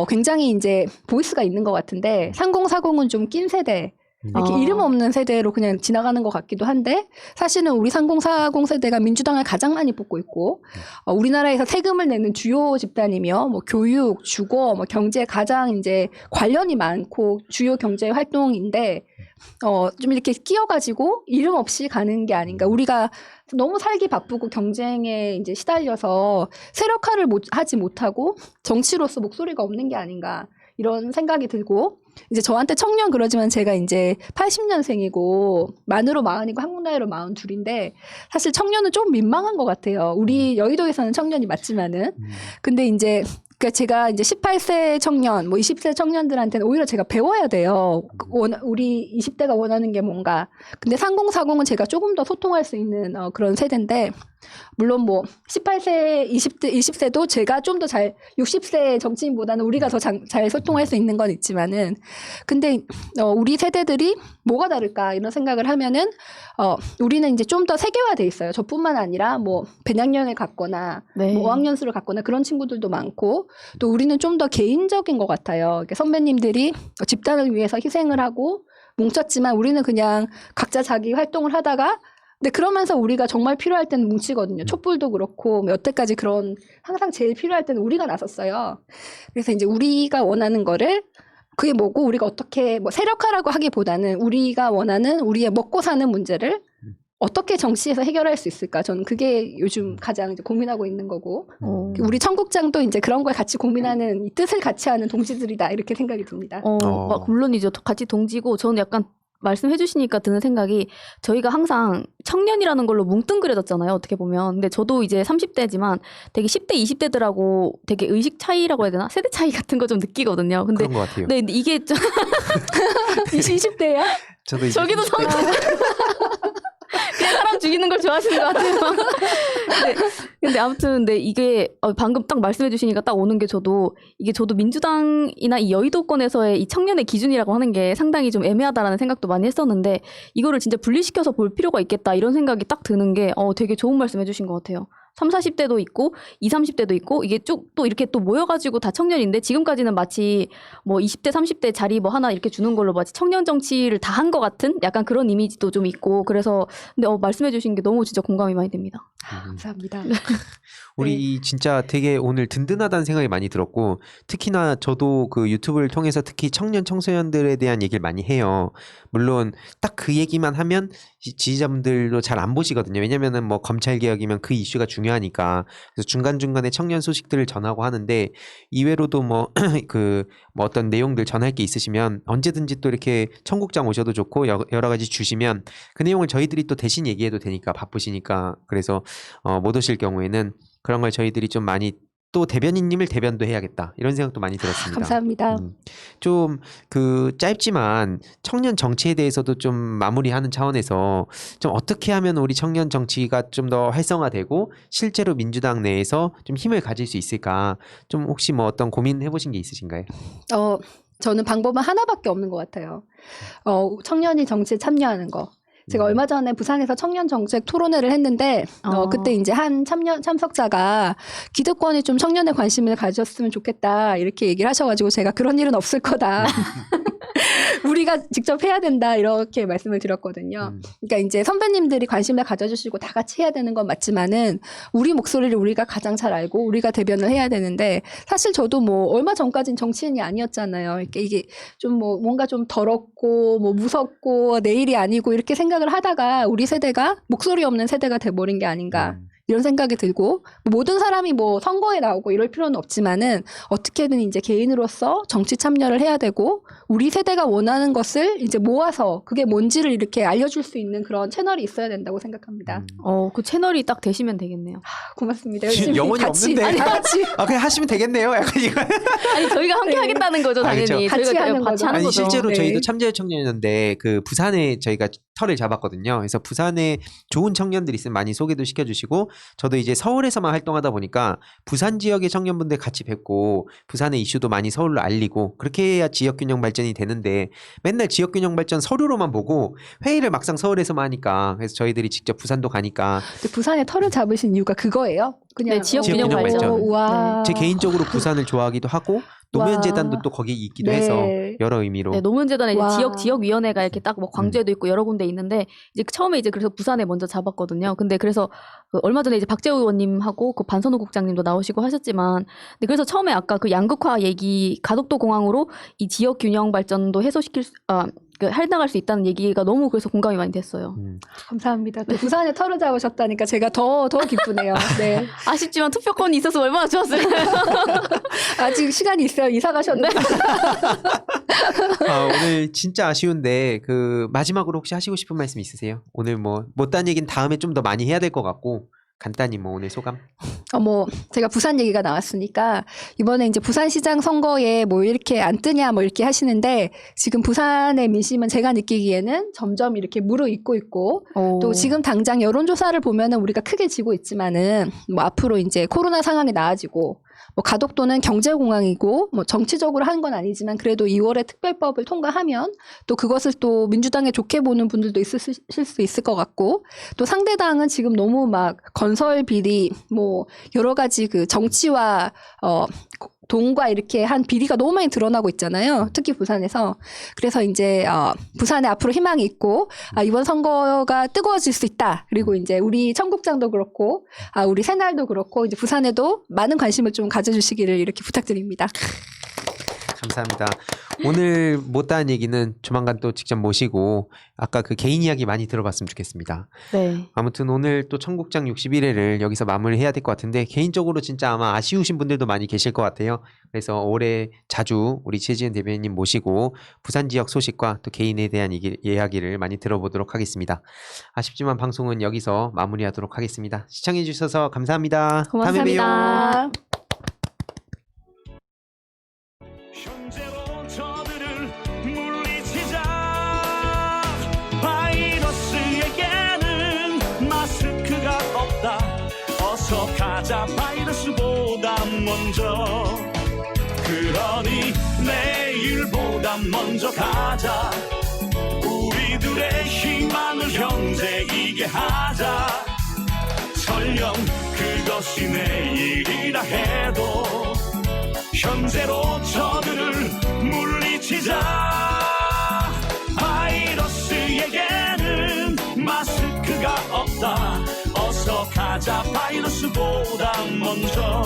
굉장히 이제 보이스가 있는 것 같은데 3040은 좀 낀 세대. 이렇게 이름 없는 세대로 그냥 지나가는 것 같기도 한데 사실은 우리 3040 세대가 민주당을 가장 많이 뽑고 있고 우리나라에서 세금을 내는 주요 집단이며 뭐 교육, 주거, 뭐 경제 가장 이제 관련이 많고 주요 경제 활동인데 좀 이렇게 끼어가지고 이름 없이 가는 게 아닌가. 우리가 너무 살기 바쁘고 경쟁에 이제 시달려서 세력화를 하지 못하고 정치로서 목소리가 없는 게 아닌가. 이런 생각이 들고 이제 저한테 청년 그러지만 제가 이제 80년생이고 만으로 40이고 한국 나이로 42인데 사실 청년은 좀 민망한 것 같아요. 우리 여의도에서는 청년이 맞지만은 근데 이제 그러니까 제가 이제 18세 청년, 뭐 20세 청년들한테는 오히려 제가 배워야 돼요. 우리 20대가 원하는 게 뭔가. 근데 3040은 제가 조금 더 소통할 수 있는 그런 세대인데 물론 뭐 18세, 20세도 제가 좀 더 잘 60세 정치인보다는 우리가 더 잘 소통할 수 있는 건 있지만은 근데 우리 세대들이 뭐가 다를까 이런 생각을 하면은 우리는 이제 좀 더 세계화돼 있어요. 저뿐만 아니라 뭐 배낭여행을 갔거나 네. 뭐 어학연수를 갔거나 그런 친구들도 많고 또 우리는 좀 더 개인적인 것 같아요. 선배님들이 집단을 위해서 희생을 하고 뭉쳤지만 우리는 그냥 각자 자기 활동을 하다가 근데 그러면서 우리가 정말 필요할 때는 뭉치거든요. 촛불도 그렇고 뭐 여태까지 그런 항상 제일 필요할 때는 우리가 나섰어요. 그래서 이제 우리가 원하는 거를 그게 뭐고 우리가 어떻게 뭐 세력화라고 하기보다는 우리가 원하는 우리의 먹고 사는 문제를 어떻게 정치에서 해결할 수 있을까? 저는 그게 요즘 가장 이제 고민하고 있는 거고 우리 청국장도 이제 그런 걸 같이 고민하는 이 뜻을 같이 하는 동지들이다 이렇게 생각이 듭니다. 물론이죠. 같이 동지고 저는 약간 말씀해 주시니까 드는 생각이 저희가 항상 청년이라는 걸로 뭉뚱그려졌잖아요. 어떻게 보면. 근데 저도 이제 30대지만 되게 10대, 20대들하고 되게 의식 차이라고 해야 되나? 세대 차이 같은 거 좀 느끼거든요. 근데 그런 것 같아요. 네, 이게 좀 20대야? 저도 저기도 그냥 사람 죽이는 걸 좋아하시는 것 같아요. 근데 아무튼 근데 이게 방금 딱 말씀해 주시니까 딱 오는 게 이게 저도 민주당이나 이 여의도권에서의 이 청년의 기준이라고 하는 게 상당히 좀 애매하다라는 생각도 많이 했었는데 이거를 진짜 분리시켜서 볼 필요가 있겠다 이런 생각이 딱 드는 게 되게 좋은 말씀 해주신 것 같아요. 30, 40대도 있고 20, 30대도 있고 이게 쭉 또 이렇게 또 모여가지고 다 청년인데 지금까지는 마치 뭐 20대, 30대 자리 뭐 하나 이렇게 주는 걸로 마치 청년 정치를 다 한 것 같은 약간 그런 이미지도 좀 있고 그래서 근데 말씀해 주신 게 너무 진짜 공감이 많이 됩니다. 감사합니다. 우리 진짜 되게 오늘 든든하다는 생각이 많이 들었고 특히나 저도 그 유튜브를 통해서 특히 청년 청소년들에 대한 얘기를 많이 해요. 물론 딱 그 얘기만 하면 지지자분들도 잘 안 보시거든요. 왜냐면은 뭐 검찰 개혁이면 그 이슈가 중요하니까 그래서 중간중간에 청년 소식들을 전하고 하는데 이외로도 뭐 뭐 어떤 내용들 전할 게 있으시면 언제든지 또 이렇게 청국장 오셔도 좋고 여러 가지 주시면 그 내용을 저희들이 또 대신 얘기해도 되니까 바쁘시니까 그래서 못 오실 경우에는 그런 걸 저희들이 좀 많이 또 대변인님을 대변도 해야겠다 이런 생각도 많이 들었습니다. 감사합니다. 좀 짧지만 청년 정치에 대해서도 좀 마무리하는 차원에서 좀 어떻게 하면 우리 청년 정치가 좀 더 활성화되고 실제로 민주당 내에서 좀 힘을 가질 수 있을까 좀 혹시 뭐 어떤 고민해 보신 게 있으신가요? 저는 방법은 하나밖에 없는 것 같아요. 청년이 정치에 참여하는 거. 제가 얼마 전에 부산에서 청년 정책 토론회를 했는데 그때 이제 한 참석자가 기득권이 좀 청년의 관심을 가졌으면 좋겠다 이렇게 얘기를 하셔가지고 제가 그런 일은 없을 거다. 우리가 직접 해야 된다 이렇게 말씀을 드렸거든요. 그러니까 이제 선배님들이 관심을 가져주시고 다 같이 해야 되는 건 맞지만은 우리 목소리를 우리가 가장 잘 알고 우리가 대변을 해야 되는데 사실 저도 뭐 얼마 전까지는 정치인이 아니었잖아요. 이게 좀 뭐 뭔가 좀 더럽고 뭐 무섭고 내일이 아니고 이렇게 생각을 하다가 우리 세대가 목소리 없는 세대가 돼버린 게 아닌가. 이런 생각이 들고 모든 사람이 뭐 선거에 나오고 이럴 필요는 없지만은 어떻게든 이제 개인으로서 정치 참여를 해야 되고 우리 세대가 원하는 것을 이제 모아서 그게 뭔지를 이렇게 알려줄 수 있는 그런 채널이 있어야 된다고 생각합니다. 그 채널이 딱 되시면 되겠네요. 고맙습니다. 열심히 영혼이 같이, 없는데. 아니, 같이 그냥 하시면 되겠네요. 약간 이거. 아니 저희가 함께 네. 하겠다는 거죠 당연히. 그렇죠. 같이 저희가 하는 같이 거죠. 하는 아니 거죠. 실제로 네. 저희도 참여할 청년이었는데 그 부산에 저희가 터를 잡았거든요. 그래서 부산에 좋은 청년들이 있으면 많이 소개도 시켜주시고 저도 이제 서울에서만 활동하다 보니까 부산 지역의 청년분들 같이 뵙고 부산의 이슈도 많이 서울로 알리고 그렇게 해야 지역균형 발전이 되는데 맨날 지역균형 발전 서류로만 보고 회의를 막상 서울에서만 하니까 그래서 저희들이 직접 부산도 가니까 근데 부산에 터를 잡으신 이유가 그거예요? 그냥 네, 지역균형 발전. 우와. 제 개인적으로 부산을 좋아하기도 하고 노무현재단도 또 거기 있기도 네. 해서 여러 의미로 네, 노무현재단에 이제 와. 지역위원회가 이렇게 딱 뭐 광주에도 있고 여러 군데 있는데 이제 처음에 이제 그래서 부산에 먼저 잡았거든요. 근데 그래서 얼마 전에 이제 박재우 의원님하고 그 반선호 국장님도 나오시고 하셨지만, 근데 그래서 처음에 아까 그 양극화 얘기 가덕도 공항으로 이 지역 균형 발전도 해소시킬 해나갈 수 있다는 얘기가 너무 그래서 공감이 많이 됐어요. 감사합니다. 또 부산에 터를 잡으셨다니까 제가 더 기쁘네요. 네. 아쉽지만 투표권이 있어서 얼마나 좋았을까요? 아직 시간이 있어요. 이사 가셨는데. 오늘 진짜 아쉬운데 그 마지막으로 혹시 하시고 싶은 말씀 있으세요? 오늘 뭐 못한 얘기는 다음에 좀 더 많이 해야 될 것 같고 간단히 뭐 오늘 소감. 뭐 제가 부산 얘기가 나왔으니까 이번에 이제 부산시장 선거에 뭐 이렇게 안 뜨냐 뭐 이렇게 하시는데 지금 부산의 민심은 제가 느끼기에는 점점 이렇게 무르익고 있고 또 지금 당장 여론조사를 보면은 우리가 크게 지고 있지만은 뭐 앞으로 이제 코로나 상황이 나아지고 뭐 가덕도는 경제공항이고 뭐 정치적으로 한 건 아니지만 그래도 2월에 특별법을 통과하면 또 그것을 또 민주당에 좋게 보는 분들도 있으실 수 있을 것 같고 또 상대당은 지금 너무 막 건설 비리 뭐 여러 가지 그 정치와 돈과 이렇게 한 비리가 너무 많이 드러나고 있잖아요. 특히 부산에서. 그래서 이제 부산에 앞으로 희망이 있고 이번 선거가 뜨거워질 수 있다. 그리고 이제 우리 청국장도 그렇고 우리 새날도 그렇고 이제 부산에도 많은 관심을 좀 가져주시기를 이렇게 부탁드립니다. 감사합니다. 오늘 못다한 얘기는 조만간 또 직접 모시고 아까 그 개인 이야기 많이 들어봤으면 좋겠습니다. 네. 아무튼 오늘 또 청국장 61회를 여기서 마무리해야 될 것 같은데 개인적으로 진짜 아마 아쉬우신 분들도 많이 계실 것 같아요. 그래서 올해 자주 우리 최지은 대변인님 모시고 부산 지역 소식과 또 개인에 대한 이야기를 많이 들어보도록 하겠습니다. 아쉽지만 방송은 여기서 마무리하도록 하겠습니다. 시청해 주셔서 감사합니다. 다음에 봬요. 고맙습니다. 현재로 저들을 물리치자. 바이러스에게는 가자 바이러스보다 먼저. 그러니 내일보다 먼저 가자. 우리들의 희망을 형제이게 하자. 설령 그것이 내일이라 해도 현재로 저들을 물리치자. 바이러스에게는 마스크가 없다. 어서 가자 바이러스보다 먼저.